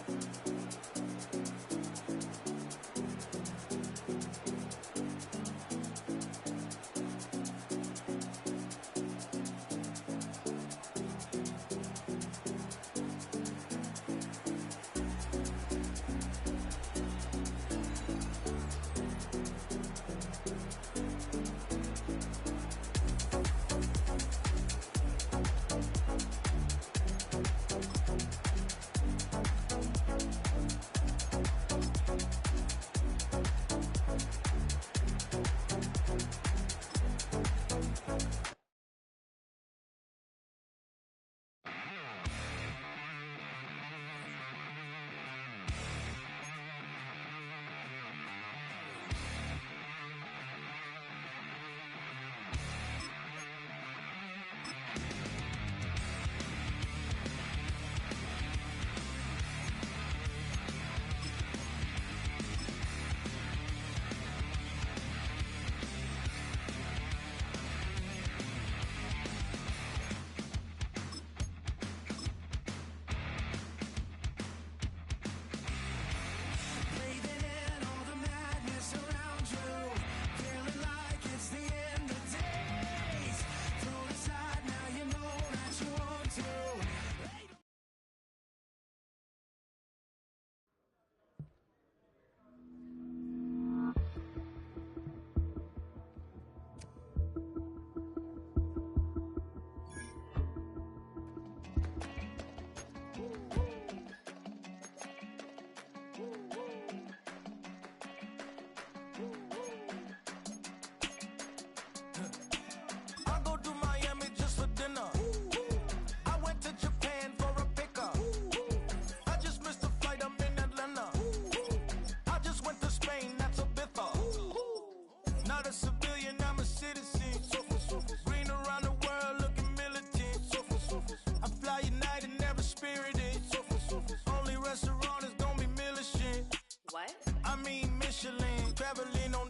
Michelin, traveling on